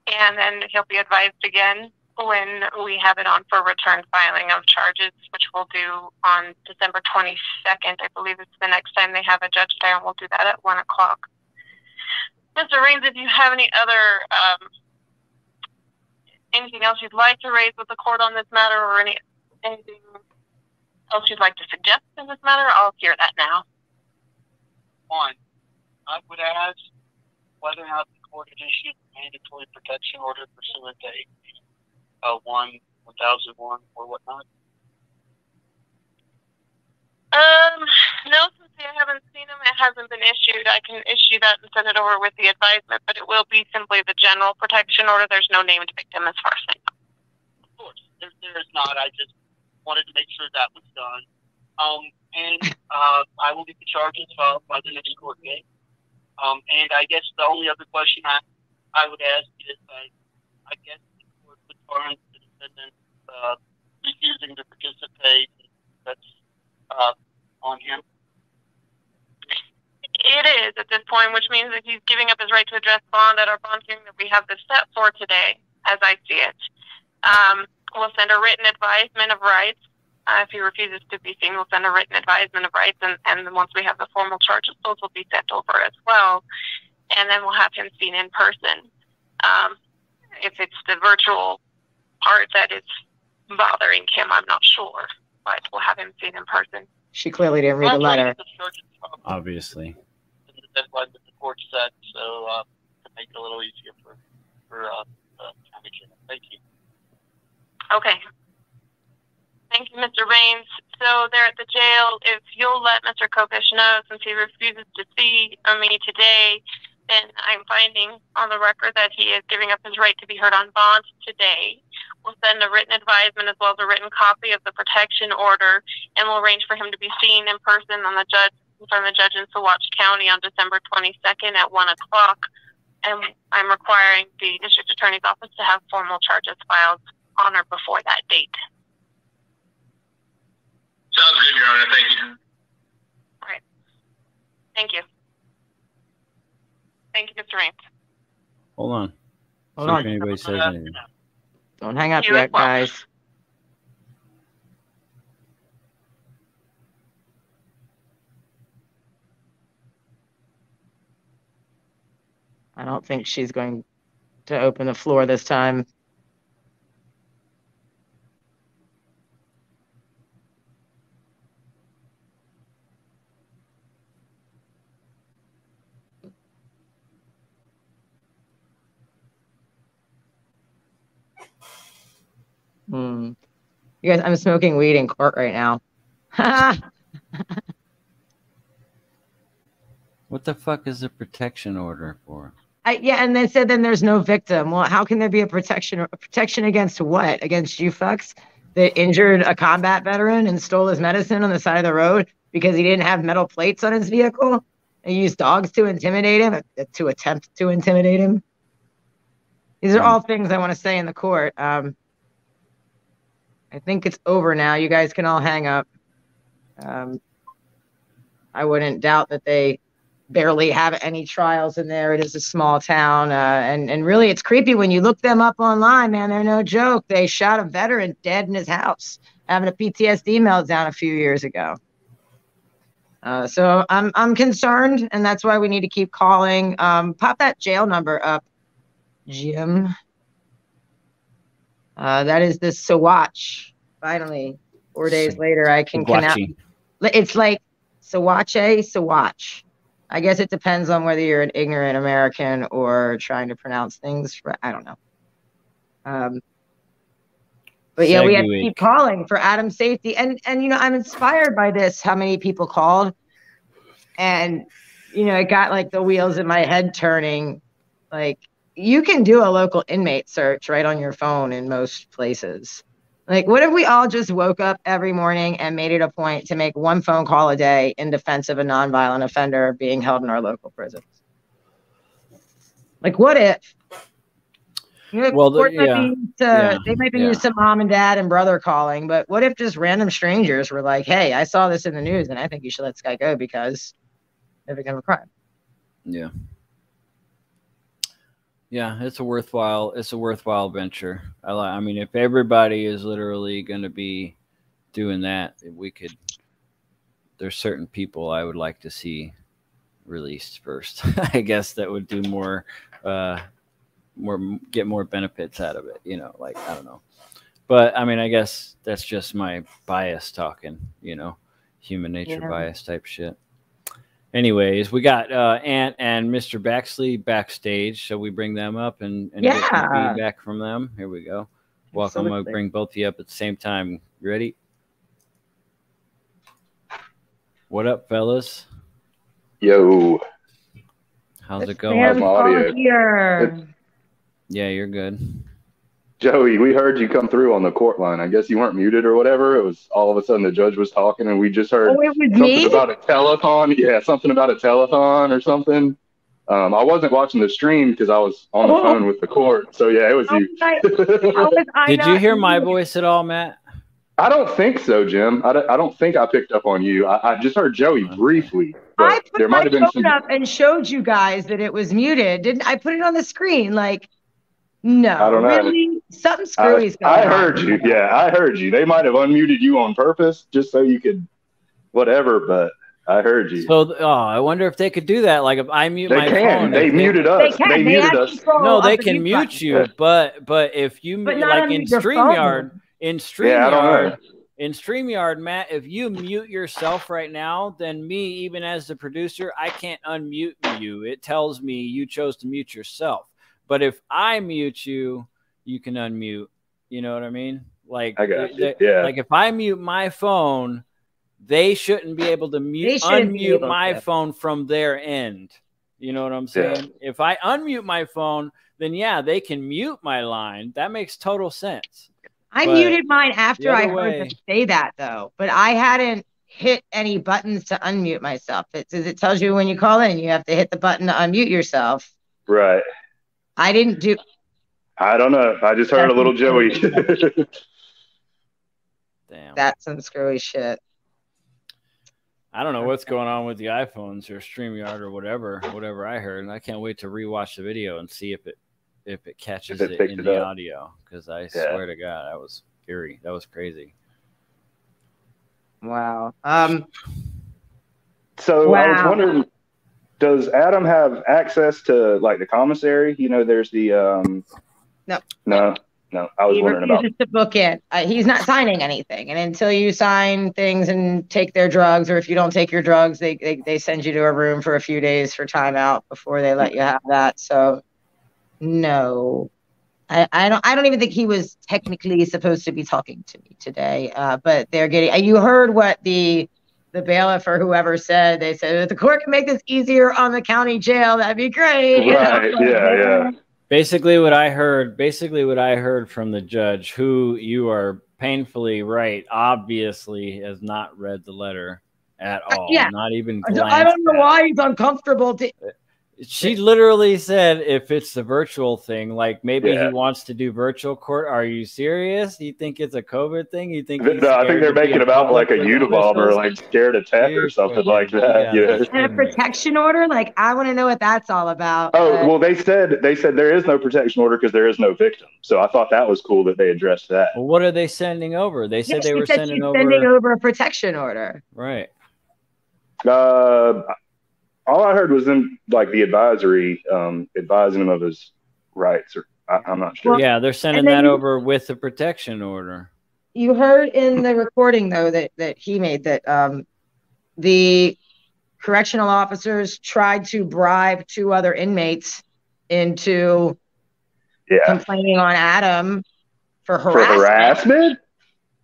And then he'll be advised again when we have it on for return filing of charges, which we'll do on December 22nd. I believe it's the next time they have a judge there, and we'll do that at 1 o'clock. Mr. Raines, if you have any other, anything else you'd like to raise with the court on this matter, or anything else you'd like to suggest in this matter, I'll hear that now. One, I would ask whether or not the court had issued a mandatory protection order pursuant to 1001 or whatnot. No, since I haven't seen them, it hasn't been issued. I can issue that and send it over with the advisement, but it will be simply the general protection order. There's no named victim as far as I know. Of course, there is not. I just wanted to make sure that was done. I will get the charges filed by the next court date. And I guess the only other question I would ask is, I guess the court would find the defendant refusing to participate. That's on him. It is at this point, which means that he's giving up his right to address bond at our bond hearing that we have this set for today, as I see it. We'll send a written advisement of rights. If he refuses to be seen, we'll send a written advisement of rights, and then once we have the formal charges, those will be sent over as well. And then we'll have him seen in person. If it's the virtual part that is bothering him, I'm not sure, but we'll have him seen in person. She clearly didn't read the letter. Obviously. The deadline that the court set, so to make it a little easier for county jail. Thank you. Okay. Thank you, Mr. Raines. So they're at the jail. If you'll let Mr. Kokesh know, since he refuses to see me today, then I'm finding on the record that he is giving up his right to be heard on bond today. We'll send a written advisement as well as a written copy of the protection order, and we'll arrange for him to be seen in person on the judge in Saguache County on December 22nd at 1 o'clock. And I'm requiring the district attorney's office to have formal charges filed on or before that date. Sounds good, Your Honor. Thank you. All right. Thank you. Thank you, Mr. Raines. Hold on. Hold See on. if anybody says anything. Don't hang up You yet, as well. guys. I don't think she's going to open the floor this time. You guys, I'm smoking weed in court right now. What the fuck is a protection order for? Yeah, and they said then there's no victim. Well, how can there be a protection? A protection against what? Against you fucks that injured a combat veteran and stole his medicine on the side of the road because he didn't have metal plates on his vehicle and used dogs to intimidate him, to attempt to intimidate him. These are all things I want to say in the court. I think it's over now. You guys can all hang up. I wouldn't doubt that they barely have any trials in there. It is a small town. And really, it's creepy when you look them up online, man. They're no joke. They shot a veteran dead in his house, having a PTSD meltdown a few years ago. So I'm concerned, and that's why we need to keep calling. Pop that jail number up, Jim. That is the Saguache. Finally, 4 days later, I can connect. It's like Saguache. I guess it depends on whether you're an ignorant American or trying to pronounce things. I don't know. But yeah, we have to Saguache. keep calling for Adam's safety. And you know, I'm inspired by this, how many people called. And, you know, it got like the wheels in my head turning. Like, you can do a local inmate search right on your phone in most places. Like, what if we all just woke up every morning and made it a point to make one phone call a day in defense of a nonviolent offender being held in our local prisons? Like, what if? You know, Well, they might be used to mom and dad and brother calling, but what if just random strangers were like, "Hey, I saw this in the news, and I think you should let this guy go because they're become a crime." Yeah. Yeah, it's a worthwhile venture. I mean, if everybody is literally going to be doing that, there's certain people I would like to see released first. I guess that would do get more benefits out of it, you know, like, I don't know. But I mean, I guess that's just my bias talking, you know, human nature bias type shit. Anyways, we got Ant and Mr. Baxley backstage, so we bring them up and get some feedback from them. Here we go. Welcome. I'm going to bring both of you up at the same time. You ready? What up, fellas? Yo. How's it going? How's my audio? Yeah, you're good. Joey, we heard you come through on the court line. I guess you weren't muted or whatever. It was all of a sudden the judge was talking and we just heard something about a telethon. Yeah, something about a telethon or something. I wasn't watching the stream because I was on the phone with the court. So yeah, it was you. Did you hear my voice at all, Matt? I don't think so, Jim. I don't think I picked up on you. I just heard Joey briefly. I put my phone up and showed you guys that it was muted. Didn't I put it on the screen? Like, no, I don't know. Really? Something screwy's going on. I heard you. Yeah, I heard you. They might have unmuted you on purpose just so you could whatever, but I heard you. So, I wonder if they could do that. Like, if I mute my phone. They muted us. They muted us. No, they can mute you, but if you like in StreamYard, in StreamYard, Matt, if you mute yourself right now, then me, even as the producer, I can't unmute you. It tells me you chose to mute yourself. But if I mute you, you can unmute. You know what I mean? Like, I got you. Yeah. Like if I mute my phone, they shouldn't be able to unmute my phone from their end. You know what I'm saying? Yeah. If I unmute my phone, then yeah, they can mute my line. That makes total sense. I muted mine after I heard them say that, though. But I hadn't hit any buttons to unmute myself. It tells you when you call in, you have to hit the button to unmute yourself. Right. I didn't do. I don't know. I just heard a little Joey. Damn. That's some screwy shit. I don't know what's going on with the iPhones or StreamYard or whatever I heard. And I can't wait to rewatch the video and see if it catches it in the audio. Because I swear to God, that was eerie. That was crazy. Wow. So I was wondering, does Adam have access to like the commissary? You know, there's the No. I was wondering about. He refuses to book it. He's not signing anything, and until you sign things and take their drugs, or if you don't take your drugs, they send you to a room for a few days for timeout before they let you have that. So, no, I don't even think he was technically supposed to be talking to me today. But they're getting. You heard what the bailiff or whoever said. They said if the court can make this easier on the county jail, that'd be great. Right? Yeah. Basically what I heard from the judge, who you are painfully right, obviously has not read the letter at all. Yeah. Not even I don't know why he's uncomfortable. She literally said if it's the virtual thing, like maybe he wants to do virtual court. Are you serious? You think it's a COVID thing? You think? No, I think they're making it out like a Unabomber, like scared of tech or something like that. Yeah. And a protection order? Like, I want to know what that's all about. Oh, well, they said there is no protection order because there is no victim. So I thought that was cool that they addressed that. Well, what are they sending over? They said they were sending over a protection order. Right. All I heard was them like the advisory, advising him of his rights. Or I'm not sure. Yeah, they're sending that over with the protection order. You heard in the recording though that he made that the correctional officers tried to bribe 2 other inmates into complaining on Adam for harassment.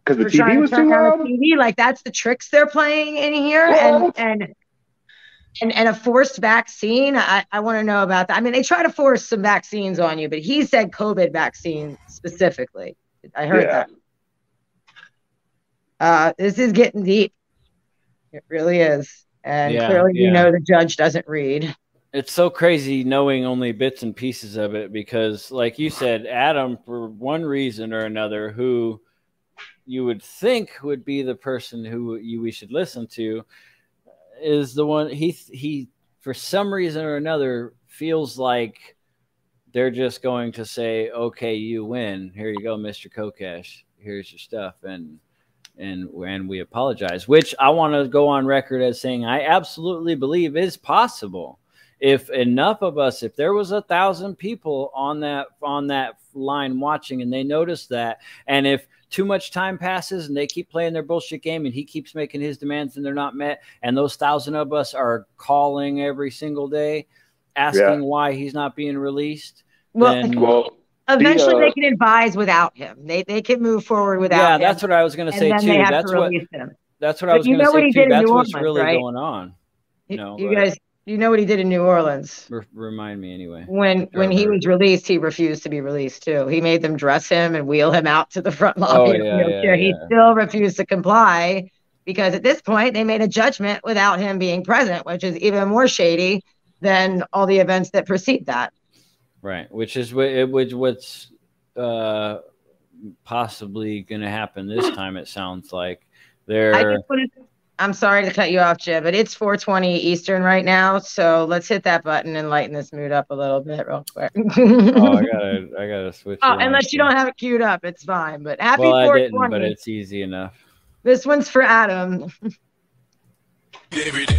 Because the TV was too loud. TV, like that's the tricks they're playing in here, and a forced vaccine. I want to know about that. I mean, they try to force some vaccines on you, but he said COVID vaccine specifically. I heard that. This is getting deep. It really is, and clearly, you know, the judge doesn't read. It's so crazy knowing only bits and pieces of it because, like you said, Adam, for one reason or another, who you would think would be the person who we should listen to, is the one he for some reason or another feels like they're just going to say, okay, you win. Here you go, Mr. Kokesh. Here's your stuff. And we apologize, which I want to go on record as saying I absolutely believe is possible. If enough of us, if there was 1,000 people on that line watching and they noticed that, and if too much time passes and they keep playing their bullshit game and he keeps making his demands and they're not met, and those 1,000 of us are calling every single day asking why he's not being released, eventually they can advise without him. They can move forward without him. Yeah, that's what I was going to say too. That's what I was going to say too. That's what's really going on. You know what he did in New Orleans? Remind me anyway. When he was released, he refused to be released too. He made them dress him and wheel him out to the front lobby. He still refused to comply because at this point they made a judgment without him being present, which is even more shady than all the events that precede that. Right, which is what's possibly going to happen this time. It sounds like I'm sorry to cut you off, Jim, but it's 4:20 Eastern right now, so let's hit that button and lighten this mood up a little bit real quick. I gotta switch. Unless you don't have it queued up, it's fine. But happy 420. I didn't, but it's easy enough. This one's for Adam. Every day.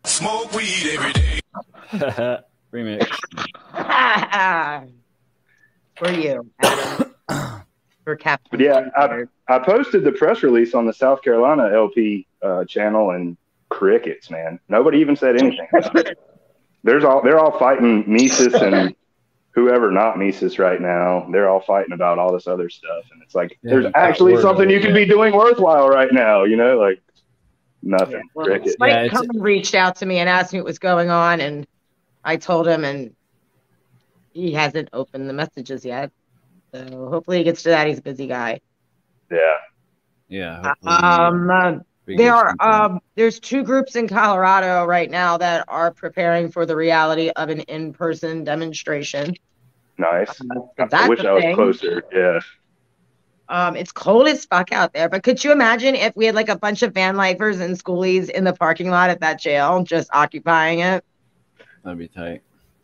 Smoke weed every day. Remix. For you, Adam. For Captain. Yeah, I posted the press release on the South Carolina LP channel, and crickets, man. Nobody even said anything about it. They're all fighting Mises and whoever not Mises right now. They're all fighting about all this other stuff, and it's like there's actually something you could be doing worthwhile right now. You know, like. Nothing. Spike reached out to me and asked me what was going on, and I told him, and he hasn't opened the messages yet. So hopefully he gets to that. He's a busy guy. Yeah. There's two groups in Colorado right now that are preparing for the reality of an in-person demonstration. Nice. I wish I was closer. Yeah. It's cold as fuck out there, but could you imagine if we had like a bunch of van lifers and schoolies in the parking lot at that jail just occupying it? That'd be tight.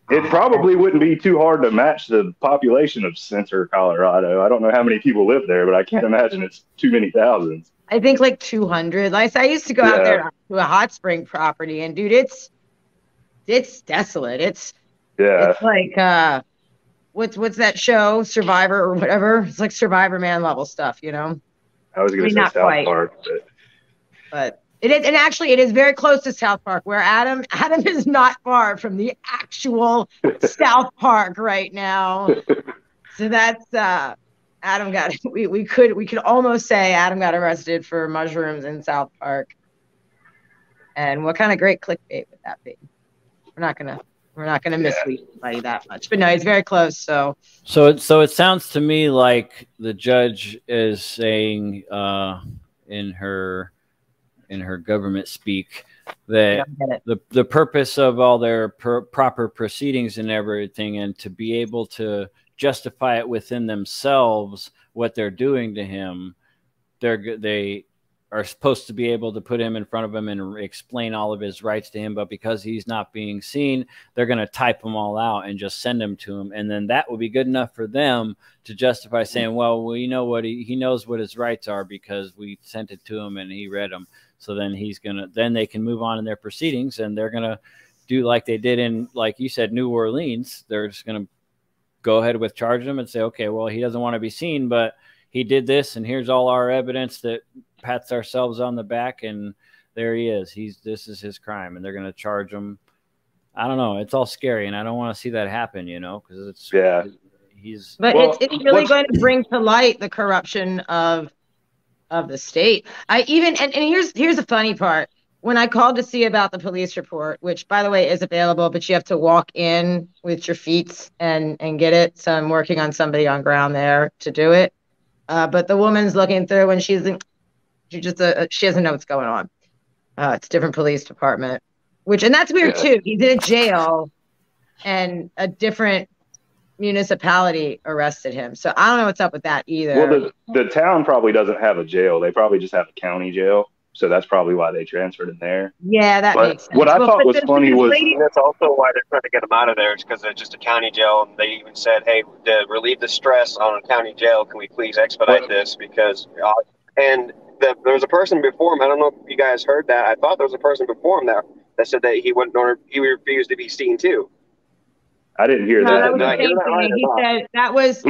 It probably wouldn't be too hard to match the population of Center, Colorado. I don't know how many people live there, but I can't imagine it's too many thousands. I think like 200. Like I used to go out there to a hot spring property, and dude, it's desolate. It's like What's that show, Survivor or whatever? It's like Survivor Man level stuff, you know? I was going to say South Park. But it is, and actually it is very close to South Park, where Adam is not far from the actual South Park right now. So that's Adam got we could almost say Adam got arrested for mushrooms in South Park. And what kind of great clickbait would that be? We're not gonna mislead anybody that much, but no, it's very close. So it sounds to me like the judge is saying in her government speak that the purpose of all their proper proceedings and everything, and to be able to justify it within themselves what they're doing to him, they are supposed to be able to put him in front of him and explain all of his rights to him. But because he's not being seen, they're going to type them all out and just send them to him. And then that will be good enough for them to justify saying, well, you know what, he knows what his rights are because we sent it to him and he read them. So then then they can move on in their proceedings, and they're going to do like they did in, like you said, New Orleans. They're just going to go ahead with charging him and say, okay, well, he doesn't want to be seen, but he did this, and here's all our evidence that pats ourselves on the back, and there he is. This is his crime, and they're going to charge him. I don't know. It's all scary, and I don't want to see that happen, because it's it's really going to bring to light the corruption of the state. And here's the funny part. When I called to see about the police report, which by the way is available, but you have to walk in with your feet and get it. So I'm working on somebody on ground there to do it. But the woman's looking through, and she doesn't know what's going on. It's a different police department, and that's weird too. He's in a jail, and a different municipality arrested him. So I don't know what's up with that either. Well, the town probably doesn't have a jail. They probably just have a county jail. So that's probably why they transferred him there. Yeah, that makes sense. What I thought was funny was that's also why they're trying to get him out of there. It's because they're just a county jail, and they even said, "Hey, to relieve the stress on a county jail, can we please expedite this?" Because there was a person before him. I don't know if you guys heard that. I thought there was a person before him that said that he refused to be seen too. I didn't hear that. He said that was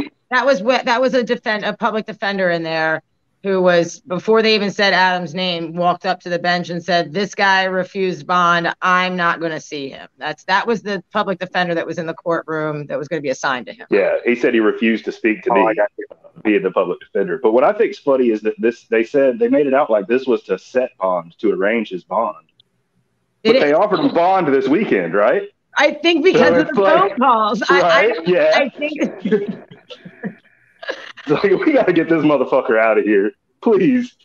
a public defender in there, who was, before they even said Adam's name, walked up to the bench and said, "This guy refused bond. I'm not going to see him." That was the public defender that was in the courtroom that was going to be assigned to him. Yeah, he said he refused to speak to me, being the public defender. But what I think's funny is that they made it out like this was to set bond, to arrange his bond. But they offered him bond this weekend, right? I think because of the phone calls. Right? I think. We got to get this motherfucker out of here, please.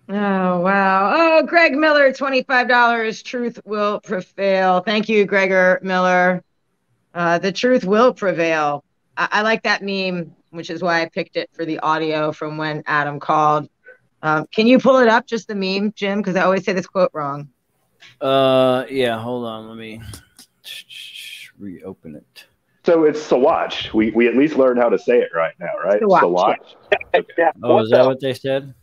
Oh, wow. Oh, Greg Miller, $25. Truth will prevail. Thank you, Gregor Miller. The truth will prevail. I like that meme, which is why I picked it for the audio from when Adam called. Can you pull it up, just the meme, Jim? Because I always say this quote wrong. Yeah, hold on. Let me reopen it. So it's Saguache. We at least learned how to say it right now, right? Saguache. Yeah. Yeah. Oh, is that what they said?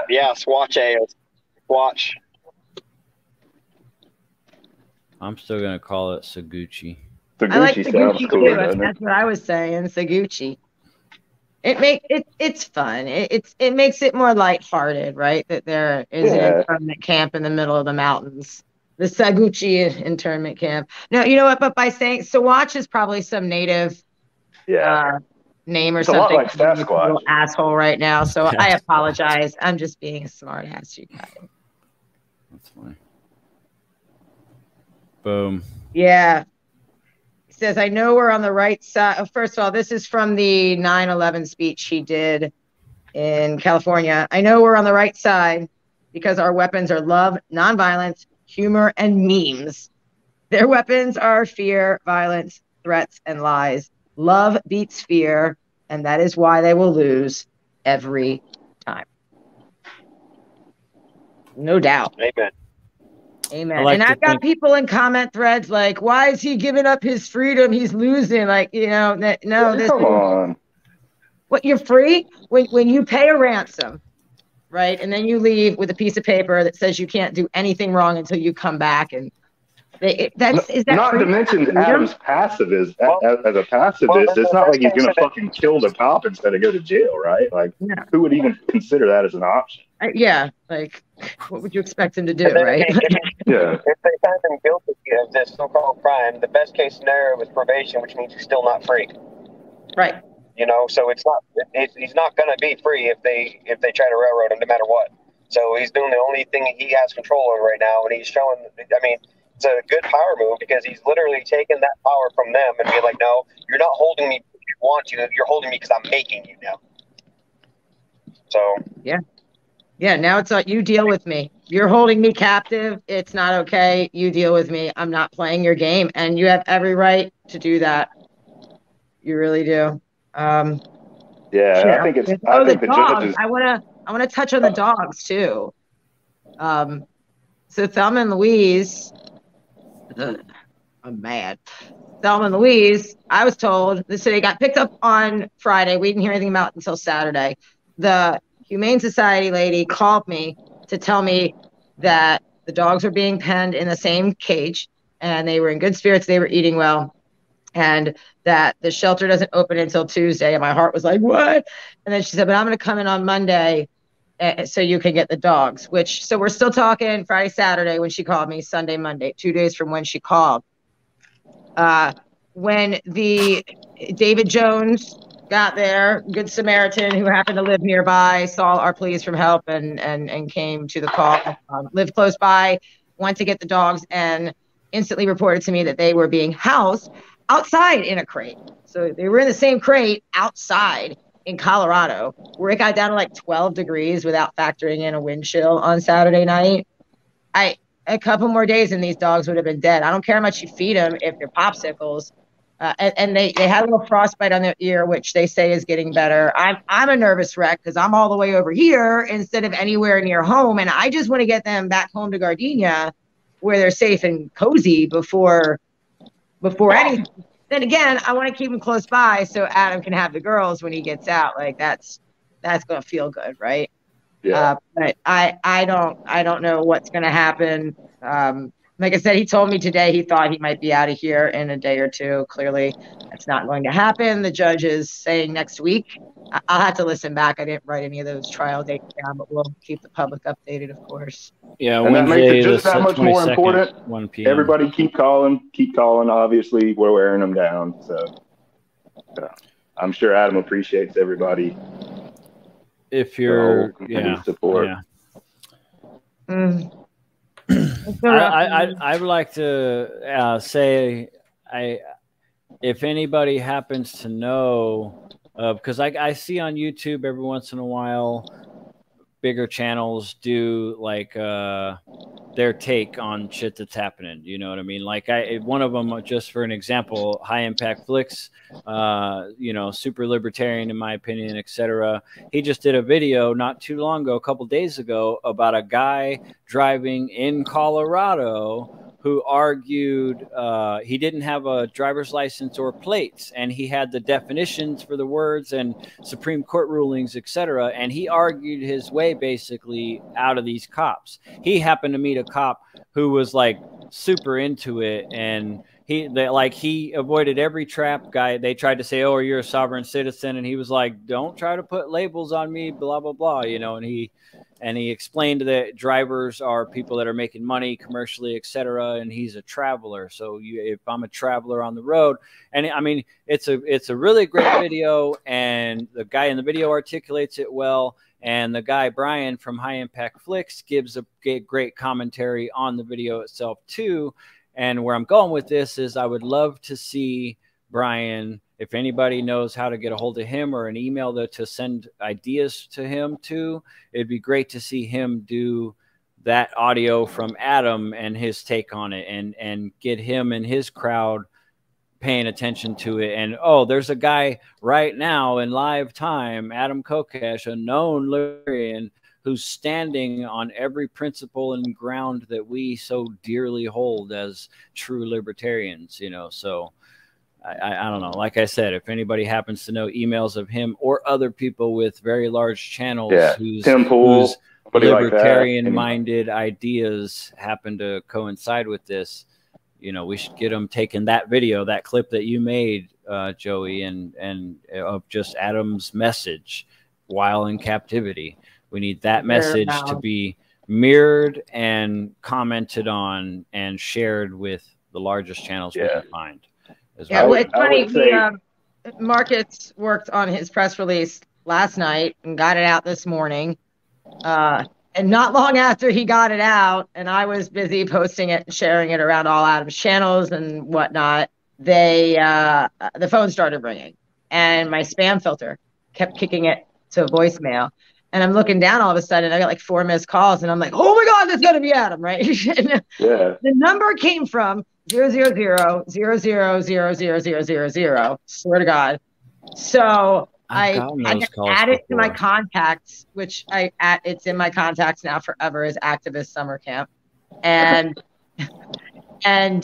Yeah, Saguache. Saguache. I'm still gonna call it Saguache. I like Saguache too. That's what I was saying. Saguache. It's fun. It makes it more lighthearted, right? That there is an internment camp in the middle of the mountains. The Saguache internment camp. No, you know what? But by saying Saguache is probably some native name or something. It's a lot like Sasquatch. Asshole right now. So I apologize. I'm just being a smart ass, you guys. That's fine. Boom. Yeah. He says, I know we're on the right side. First of all, this is from the 9/11 speech he did in California. I know we're on the right side because our weapons are love, nonviolence, humor, and memes. Their weapons are fear, violence, threats, and lies. Love beats fear, and that is why they will lose every time. No doubt. Amen. Amen. And I've got people in comment threads like, why is he giving up his freedom? He's losing. Like, no, come on. What, you're free? When you pay a ransom, right? And then you leave with a piece of paper that says you can't do anything wrong until you come back. And is that not to mention Adam's passive as a pacifist. It's not like he's going to fucking kill the cop instead of go to jail, right? Like, who would even consider that as an option? Like, what would you expect him to do, right? If they find him guilty of this so-called crime, the best case scenario is probation, which means he's still not free. Right. So he's not going to be free if they try to railroad him, no matter what. So he's doing the only thing he has control over right now, and he's showing. I mean, it's a good power move because he's literally taking that power from them and being like, "No, you're not holding me because you want to. You're holding me because I'm making you now." So yeah. Now it's like, you deal with me. You're holding me captive. It's not okay. You deal with me. I'm not playing your game, and you have every right to do that. You really do. I think it's. I think the judges. I want to touch on the dogs too. So Thelma and Louise. I'm mad. Thelma and Louise. I was told they got picked up on Friday. We didn't hear anything about it until Saturday. The Humane Society lady called me to tell me that the dogs were being penned in the same cage and they were in good spirits. They were eating well. and that the shelter doesn't open until Tuesday. And my heart was like, what? And then she said, but I'm going to come in on Monday so you can get the dogs, so we're still talking Friday, Saturday when she called me, Sunday, Monday, 2 days from when she called. When the David Jones got there, Good Samaritan, who happened to live nearby, saw our pleas from help and came to the call, lived close by, went to get the dogs, and instantly reported to me that they were being housed outside in a crate. So they were in the same crate outside in Colorado, where it got down to like 12 degrees without factoring in a wind chill on Saturday night. A couple more days and these dogs would have been dead. I don't care how much you feed them if they're popsicles. And they had a little frostbite on their ear, which they say is getting better. I'm a nervous wreck because I'm all the way over here instead of anywhere near home. And I just want to get them back home to Gardenia where they're safe and cozy before anything. Then again, I want to keep them close by so Adam can have the girls when he gets out. Like that's going to feel good, right? Yeah. But I don't know what's going to happen. Like I said, he told me today he thought he might be out of here in a day or two. Clearly, that's not going to happen. The judge is saying next week. I'll have to listen back. I didn't write any of those trial dates down, but we'll keep the public updated, of course. Yeah, and Wednesday, that makes it just that much more important. 1 p.m. Everybody keep calling. Obviously, we're wearing them down. So I'm sure Adam appreciates everybody. If you're support. Yeah. I would like to say if anybody happens to know, because I see on YouTube every once in a while bigger channels do like their take on shit that's happening. You know what I mean? Like one of them, just for an example, High Impact Flicks, super libertarian in my opinion, etc. He just did a video not too long ago, a couple days ago, about a guy driving in Colorado who argued he didn't have a driver's license or plates, and he had the definitions for the words and Supreme Court rulings, etc. And he argued his way basically out of these cops. He happened to meet a cop who was like super into it, and he avoided every trap. Guy, they tried to say, "Oh, you're a sovereign citizen," and he was like, "Don't try to put labels on me," blah blah blah, and he explained that drivers are people that are making money commercially, etc. And he's a traveler. So if I'm a traveler on the road, and I mean, it's a really great video, and the guy in the video articulates it well. And the guy, Brian from High Impact Flicks, gives a great commentary on the video itself too. And where I'm going with this is I would love to see Brian, if anybody knows how to get a hold of him or an email to send ideas to him too, it'd be great to see him do that audio from Adam and his take on it, and get him and his crowd paying attention to it. And there's a guy right now in live time, Adam Kokesh, a known libertarian, who's standing on every principle and ground that we so dearly hold as true libertarians, so I don't know. Like I said, if anybody happens to know emails of him or other people with very large channels whose libertarian-minded ideas happen to coincide with this, we should get them taking that video, that clip that you made, Joey, and of just Adam's message while in captivity. We need that message to be mirrored and commented on and shared with the largest channels we can find. Well, it's funny. Marcus worked on his press release last night and got it out this morning. And not long after he got it out, and I was busy posting it and sharing it around all Adam's channels and whatnot, the phone started ringing, and my spam filter kept kicking it to voicemail. And I'm looking down all of a sudden, I got like 4 missed calls, and I'm like, oh my God, that's gonna be Adam, right? The number came from 000000000. Swear to God. So I added to my contacts, which it's in my contacts now forever as Activist Summer Camp. And then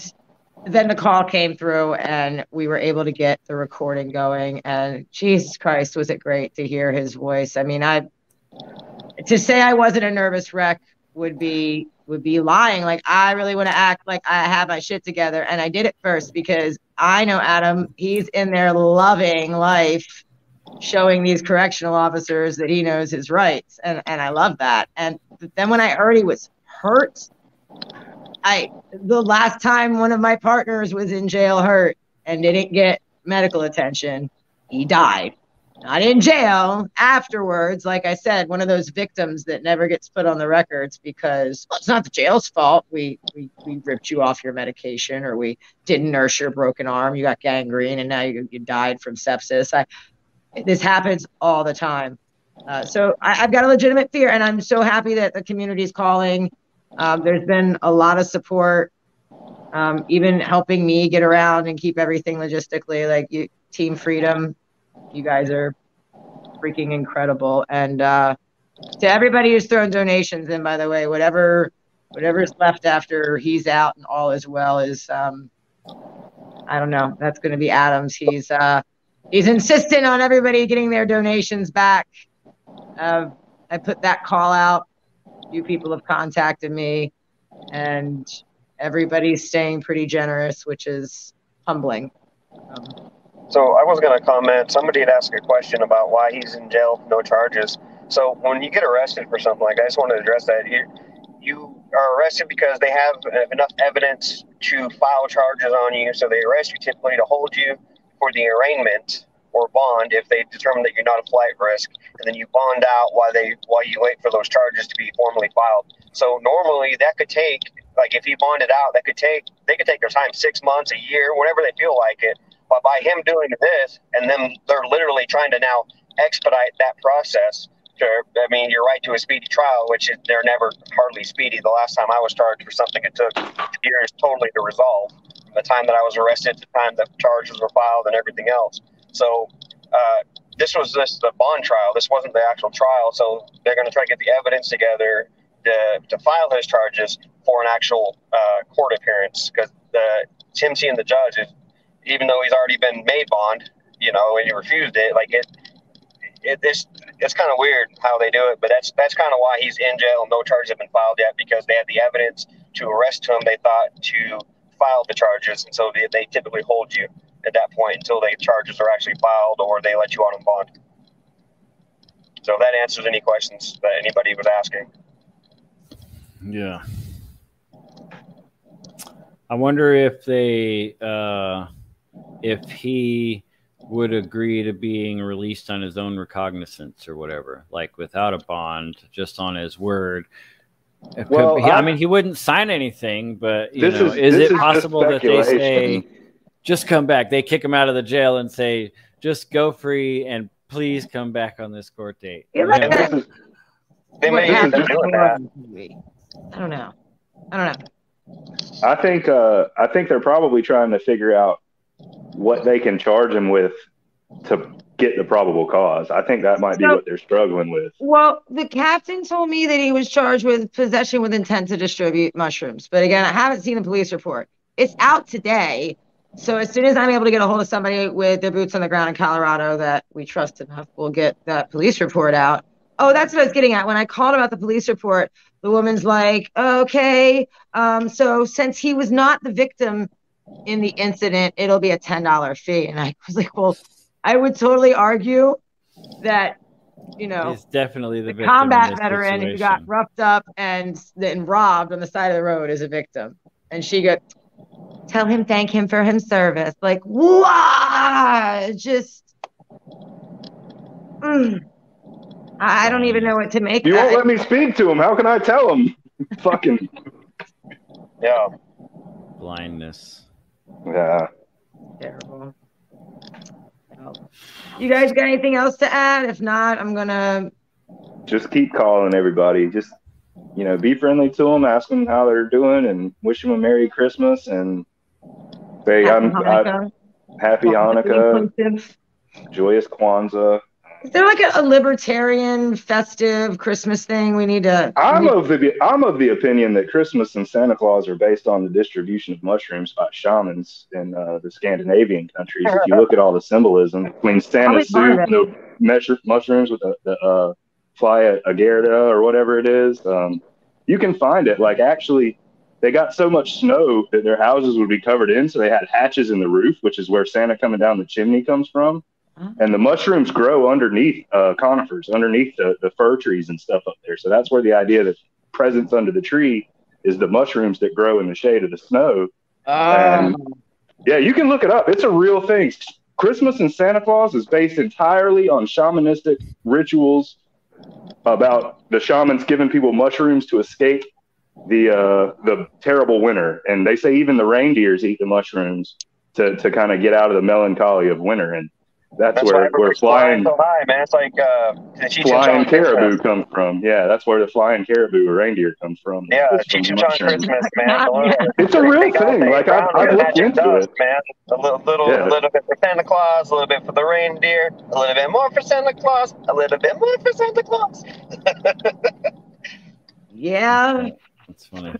the call came through and we were able to get the recording going, and Jesus Christ, was it great to hear his voice. I mean, to say I wasn't a nervous wreck would be lying. Like, I really want to act like I have my shit together, and I did it first because I know Adam. He's in there loving life, showing these correctional officers that he knows his rights, and I love that. And then when I heard he was hurt, the last time one of my partners was in jail hurt and didn't get medical attention, he died. Not in jail, afterwards. Like I said, one of those victims that never gets put on the records because, well, it's not the jail's fault. We ripped you off your medication, or we didn't nurse your broken arm. You got gangrene, and now you died from sepsis. This happens all the time. So I've got a legitimate fear, and I'm so happy that the community's calling. There's been a lot of support, even helping me get around and keep everything logistically. Like, Team Freedom, you guys are freaking incredible. And to everybody who's thrown donations in, by the way, whatever's left after he's out and all is well is, I don't know, that's going to be Adam's. He's insistent on everybody getting their donations back. I put that call out. A few people have contacted me, and everybody's staying pretty generous, which is humbling. So I was going to comment. Somebody had asked a question about why he's in jail, no charges. So when you get arrested for something like that, I just wanted to address that. You are arrested because they have enough evidence to file charges on you. So they arrest you typically to hold you for the arraignment or bond if they determine that you're not a flight risk, and then you bond out while you wait for those charges to be formally filed. So normally that could take, like, if you bonded out, they could take their time, 6 months, a year, whatever they feel like it. But by him doing this, and then they're literally trying to now expedite that process. I mean, your right to a speedy trial, which they're never hardly speedy. The last time I was charged for something, it took years totally to resolve. From the time that I was arrested to the time the charges were filed and everything else. So this was just the bond trial. This wasn't the actual trial. So they're going to try to get the evidence together to file his charges for an actual court appearance. Because him seeing the judge, even though he's already been made bond, and he refused it, like it's kind of weird how they do it. But that's kind of why he's in jail and no charges have been filed yet, because they had the evidence to arrest him. They thought to file the charges, and so they typically hold you at that point until the charges are actually filed or they let you out on bond. So if that answers any questions that anybody was asking. Yeah. I wonder if if he would agree to being released on his own recognizance or whatever, like without a bond, just on his word. Well, I mean, he wouldn't sign anything, but is it possible that they say, just come back? They kick him out of the jail and say, just go free and please come back on this court date. They may have to do that. I don't know. I think they're probably trying to figure out what they can charge him with to get the probable cause. I think that might be what they're struggling with. Well, the captain told me that he was charged with possession with intent to distribute mushrooms. But again, I haven't seen the police report. It's out today. So as soon as I'm able to get a hold of somebody with their boots on the ground in Colorado that we trust enough, we'll get that police report out. Oh, that's what I was getting at. When I called about the police report, the woman's like, okay, so since he was not the victim in the incident, it'll be a $10 fee. And I was like, well, I would totally argue that, he's definitely the victim combat veteran who got roughed up and robbed on the side of the road is a victim. And she goes, tell him, thank him for his service. Like, wow, just, I don't even know what to make. You won't let me speak to him. How can I tell him? Fucking. Yeah. Blindness. Yeah. Terrible. You guys got anything else to add? If not, I'm going to. Just keep calling everybody. Just, be friendly to them. Ask them how they're doing and wish them a Merry Christmas and say, Happy Hanukkah. Joyous Kwanzaa. Is there like a libertarian festive Christmas thing we need to? I'm of the opinion that Christmas and Santa Claus are based on the distribution of mushrooms by shamans in the Scandinavian countries. If you look at all the symbolism between Santa's suit and the mushrooms with the fly a Gerda or whatever it is, You can find it. Like, actually, they got so much snow that their houses would be covered in, so they had hatches in the roof, which is where Santa coming down the chimney comes from. And the mushrooms grow underneath conifers, underneath the fir trees and stuff up there. So that's where the idea that presents under the tree is the mushrooms that grow in the shade of the snow. And yeah, you can look it up. It's a real thing. Christmas and Santa Claus is based entirely on shamanistic rituals about the shamans giving people mushrooms to escape the terrible winter. And they say even the reindeers eat the mushrooms to kind of get out of the melancholy of winter. And that's where flying so high, man. It's like flying caribou comes from. Yeah, that's where the flying caribou or reindeer comes from. Yeah, Cheech and Chong Christmas, man. It's a real thing. Like I've looked into it, man. A little bit for Santa Claus, a little bit for the reindeer, a little bit more for Santa Claus, a little bit more for Santa Claus. Yeah, that's funny.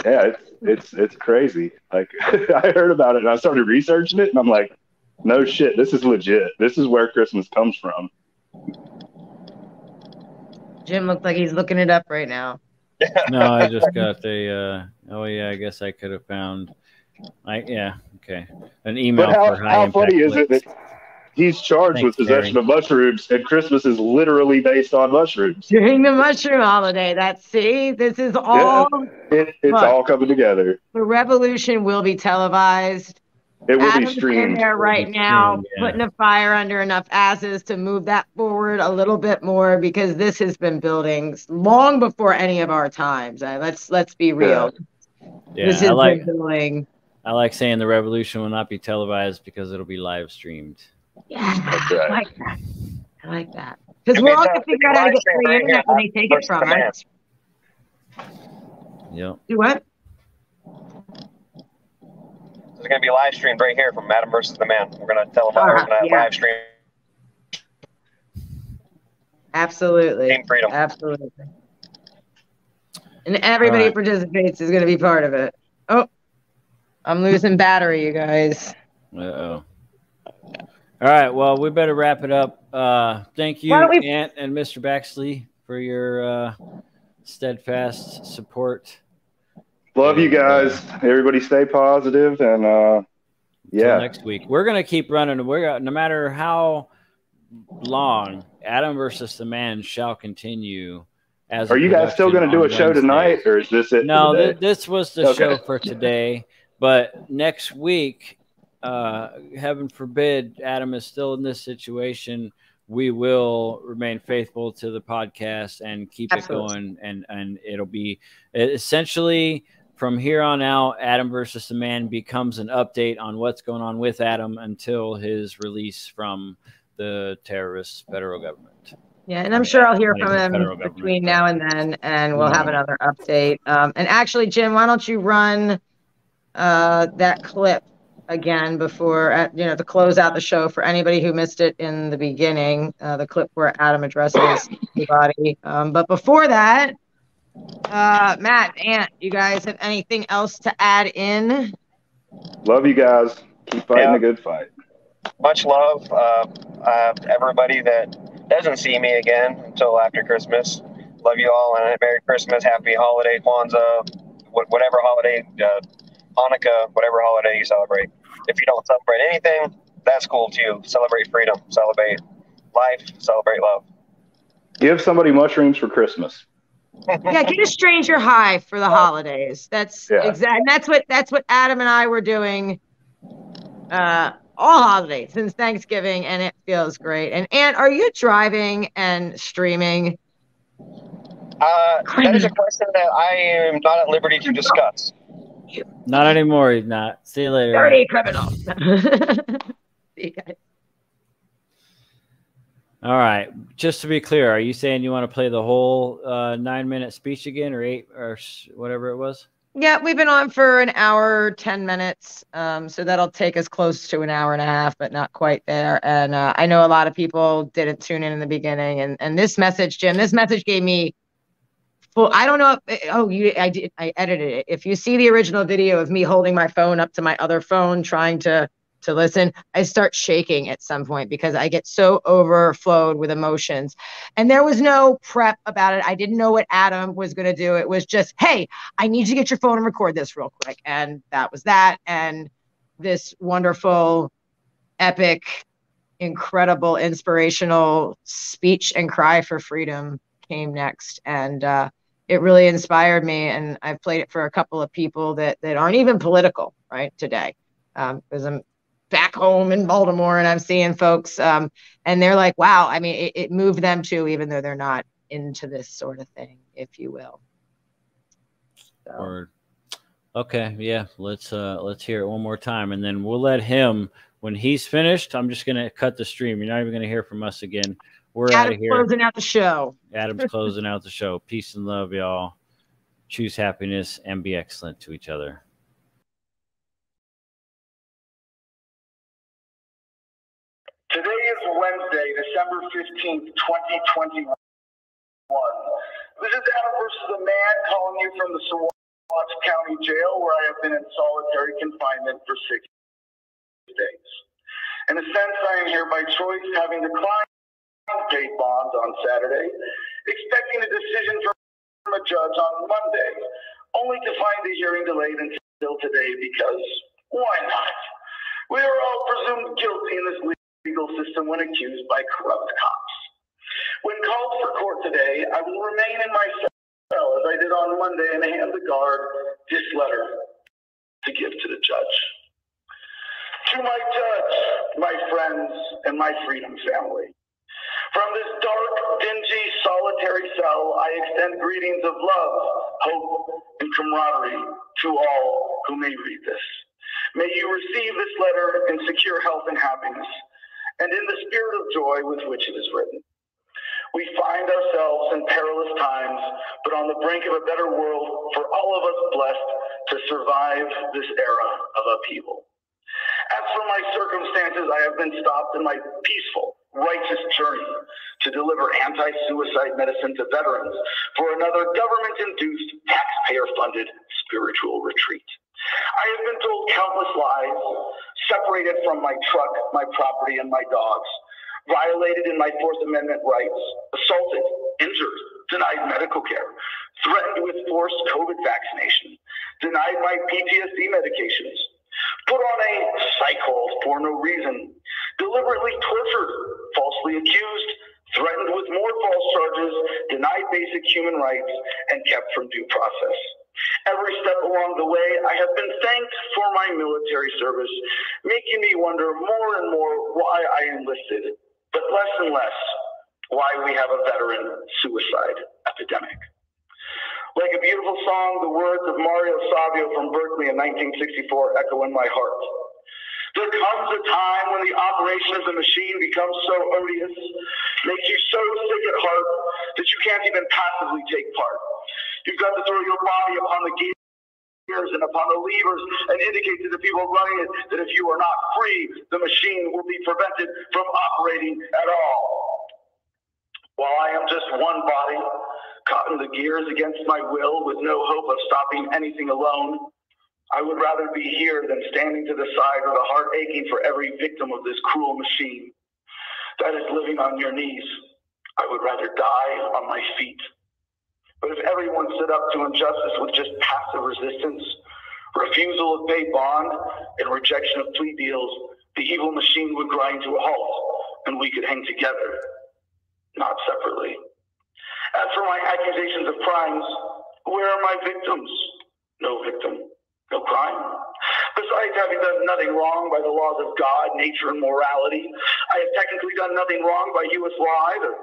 Yeah, it's crazy. Like I heard about it and I started researching it, and I'm like, no shit, this is legit. This is where Christmas comes from. Jim looks like he's looking it up right now. No, I just got oh yeah, I guess I could have found okay. An email but how funny is it that he's charged with possession of mushrooms and Christmas is literally based on mushrooms? During the mushroom holiday. This is all it's all coming together. The revolution will be televised. It will Adam's be streamed. in there right now, putting a fire under enough asses to move that forward a little bit more, because this has been building long before any of our times. Let's be real. Yeah, this has been building. I like saying the revolution will not be televised because it'll be live streamed. Yeah, I like that. I like that. Because we're all going to figure out how to get free internet when they take it from us. Yep. Do what? It's going to be live streamed right here from Adam versus the Man. We're going to televise live stream. Absolutely. Team Freedom. Absolutely. And everybody who participates is going to be part of it. Oh, I'm losing battery, you guys. Uh-oh. All right, well, we better wrap it up. Thank you, Ant and Mr. Baxley, for your steadfast support. Love you guys. Everybody stay positive, and Till next week. We're gonna keep running. No matter how long, Adam versus the Man shall continue. Are you guys still gonna do a show tonight, or is this it? No, this was the show for today. But next week, heaven forbid, Adam is still in this situation. We will remain faithful to the podcast and keep it going, and it'll be essentially. From here on out, Adam versus the Man becomes an update on what's going on with Adam until his release from the terrorist federal government. Yeah, and I'm sure I'll hear from him between now and then, and we'll have another update. And actually, Jim, why don't you run that clip again before, to close out the show for anybody who missed it in the beginning, the clip where Adam addresses everybody. But before that, Matt, Ant, you guys have anything else to add in? Love you guys. Keep fighting a good fight. Much love. Everybody that doesn't see me again until after Christmas. Love you all, and Merry Christmas, Happy Holiday, Kwanzaa, whatever holiday, Hanukkah, whatever holiday you celebrate. If you don't celebrate anything, that's cool too. Celebrate freedom, celebrate life, celebrate love. Give somebody mushrooms for Christmas. Yeah, get a stranger high for the holidays. That's exactly. That's what Adam and I were doing all holidays since Thanksgiving, and it feels great. And Ant, are you driving and streaming? That is a question that I am not at liberty to discuss. Not anymore. He's not. See you later. Dirty criminal. See you guys. All right. Just to be clear, are you saying you want to play the whole 9-minute speech again, or 8, or whatever it was? Yeah, we've been on for an hour, 10 minutes. So that'll take us close to an hour and a half, but not quite there. And I know a lot of people didn't tune in the beginning. And this message, Jim, this message gave me full. I don't know. I edited it. If you see the original video of me holding my phone up to my other phone, trying to to listen, I start shaking at some point because I get so overflowed with emotions. And there was no prep about it. I didn't know what Adam was going to do. It was just, hey, I need you to get your phone and record this real quick. And that was that. And this wonderful, epic, incredible, inspirational speech and cry for freedom came next. And it really inspired me. And I've played it for a couple of people that aren't even political right today. Because I'm back home in Baltimore and I'm seeing folks and they're like, wow, I mean, it moved them too, even though they're not into this sort of thing, if you will. So. Word. Okay, yeah, let's hear it one more time, and then we'll let him. When he's finished, I'm just gonna cut the stream. You're not even gonna hear from us again. We're out of here. Closing out the show. Adam's closing out the show. Peace and love, y'all. Choose happiness and be excellent to each other. Today is Wednesday, December 15th, 2021. This is Adam versus the man calling you from the Saguache County Jail, where I have been in solitary confinement for 6 days. In a sense, I am here by choice, having declined paid bond on Saturday, expecting a decision from a judge on Monday, only to find the hearing delayed until today because why not? We are all presumed guilty in this legal system when accused by corrupt cops. When called for court today, I will remain in my cell as I did on Monday and hand the guard this letter to give to the judge. To my judge, my friends, and my freedom family. From this dark, dingy, solitary cell, I extend greetings of love, hope, and camaraderie to all who may read this. May you receive this letter in secure health and happiness, and in the spirit of joy with which it is written. We find ourselves in perilous times, but on the brink of a better world for all of us blessed to survive this era of upheaval. As for my circumstances, I have been stopped in my peaceful, righteous journey to deliver anti-suicide medicine to veterans for another government-induced, taxpayer-funded spiritual retreat. I have been told countless lies, separated from my truck, my property, and my dogs, violated in my Fourth Amendment rights, assaulted, injured, denied medical care, threatened with forced COVID vaccination, denied my PTSD medications, put on a psych hold for no reason, deliberately tortured, falsely accused, threatened with more false charges, denied basic human rights, and kept from due process. Every step along the way, I have been thanked for my military service, making me wonder more and more why I enlisted, but less and less why we have a veteran suicide epidemic. Like a beautiful song, the words of Mario Savio from Berkeley in 1964 echo in my heart. There comes a time when the operation of the machine becomes so odious, makes you so sick at heart that you can't even passively take part. You've got to throw your body upon the gears and upon the levers and indicate to the people running it that if you are not free, the machine will be prevented from operating at all. While I am just one body, caught in the gears against my will with no hope of stopping anything alone, I would rather be here than standing to the side with a heart aching for every victim of this cruel machine that is living on your knees. I would rather die on my feet. But if everyone stood up to injustice with just passive resistance, refusal of paid bond, and rejection of plea deals, the evil machine would grind to a halt, and we could hang together, not separately. As for my accusations of crimes, where are my victims? No victim, no crime. Besides having done nothing wrong by the laws of God, nature, and morality, I have technically done nothing wrong by U.S. law either.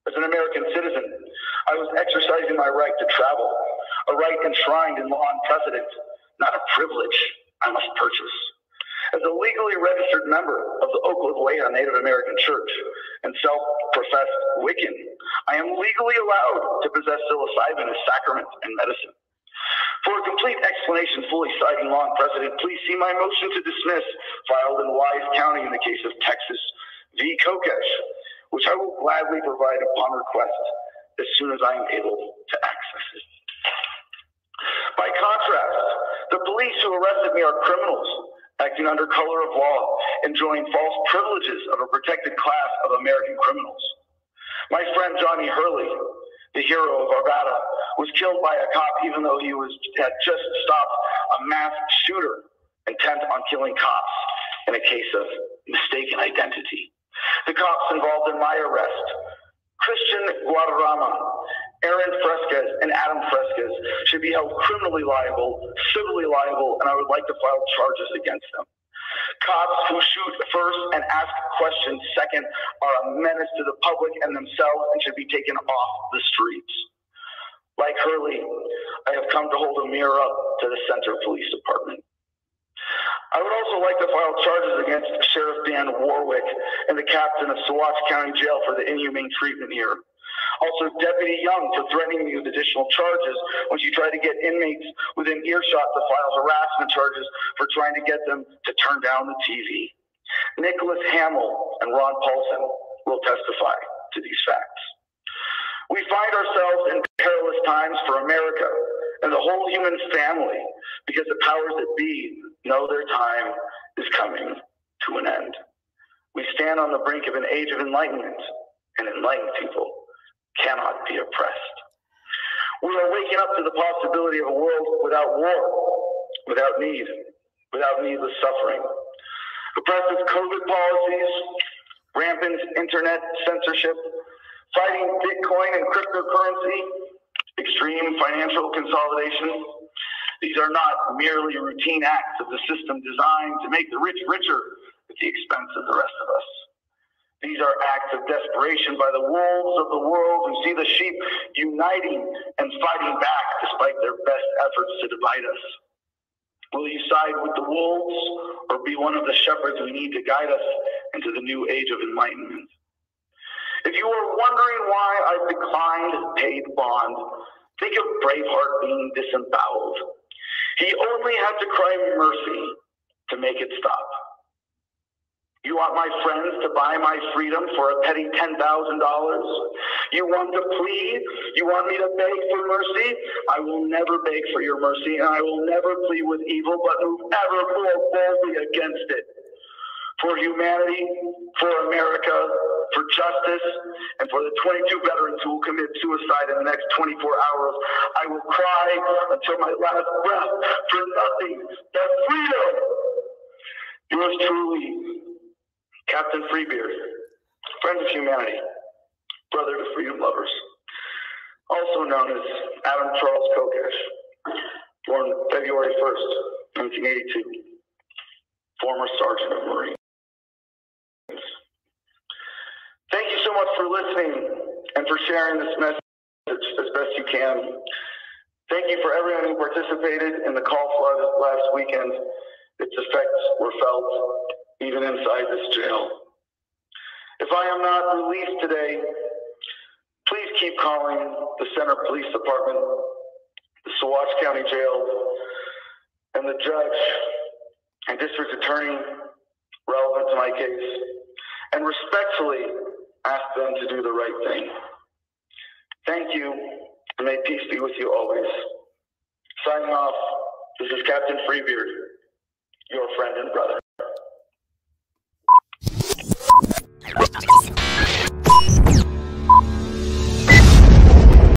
As an American citizen, I was exercising my right to travel, a right enshrined in law and precedent, not a privilege I must purchase. As a legally registered member of the Oklahowa Native American Church and self-professed Wiccan, I am legally allowed to possess psilocybin as sacrament and medicine. For a complete explanation fully citing law and precedent, please see my motion to dismiss filed in Wise County in the case of Texas v. Kokesh, which I will gladly provide upon request as soon as I am able to access it. By contrast, the police who arrested me are criminals, acting under color of law, enjoying false privileges of a protected class of American criminals. My friend Johnny Hurley, the hero of Arvada, was killed by a cop even though he had just stopped a masked shooter intent on killing cops in a case of mistaken identity. The cops involved in my arrest, Cristian Guaderrama, Aaron Fresquez, and Adam Fresquez, should be held criminally liable, civilly liable, and I would like to file charges against them. Cops who shoot first and ask questions second are a menace to the public and themselves and should be taken off the streets. Like Hurley, I have come to hold a mirror up to the Center Police Department. I would also like to file charges against Sheriff Dan Warwick and the captain of Saguache County Jail for the inhumane treatment here. Also, Deputy Young for threatening me with additional charges when she tried to get inmates within earshot to file harassment charges for trying to get them to turn down the TV. Nicholas Hamill and Ron Paulson will testify to these facts. We find ourselves in perilous times for America and the whole human family because the powers that be know their time is coming to an end. We stand on the brink of an age of enlightenment, and enlightened people cannot be oppressed. We are waking up to the possibility of a world without war, without need, without needless suffering. Oppressive COVID policies, rampant internet censorship, fighting Bitcoin and cryptocurrency, extreme financial consolidation. These are not merely routine acts of the system designed to make the rich richer at the expense of the rest of us. These are acts of desperation by the wolves of the world who see the sheep uniting and fighting back despite their best efforts to divide us. Will you side with the wolves or be one of the shepherds we need to guide us into the new age of enlightenment? If you are wondering why I've declined paid bond, think of Braveheart being disemboweled. He only had to cry mercy to make it stop. You want my friends to buy my freedom for a petty $10,000? You want to plead? You want me to beg for mercy? I will never beg for your mercy, and I will never plead with evil, but move ever more boldly against it. For humanity, for America, for justice, and for the 22 veterans who will commit suicide in the next 24 hours, I will cry until my last breath for nothing but freedom. Yours truly, Captain Freebeard, friend of humanity, brother to freedom lovers, also known as Adam Charles Kokesh, born February 1st, 1982, former Sergeant of Marines. Thank you so much for listening and for sharing this message as best you can. Thank you for everyone who participated in the call flood last weekend. Its effects were felt even inside this jail. If I am not released today, please keep calling the Center Police Department, the Saguache County Jail, and the judge and district attorney relevant to my case, and respectfully ask them to do the right thing. Thank you, and may peace be with you always. Signing off, this is Captain Freebeard, your friend and brother.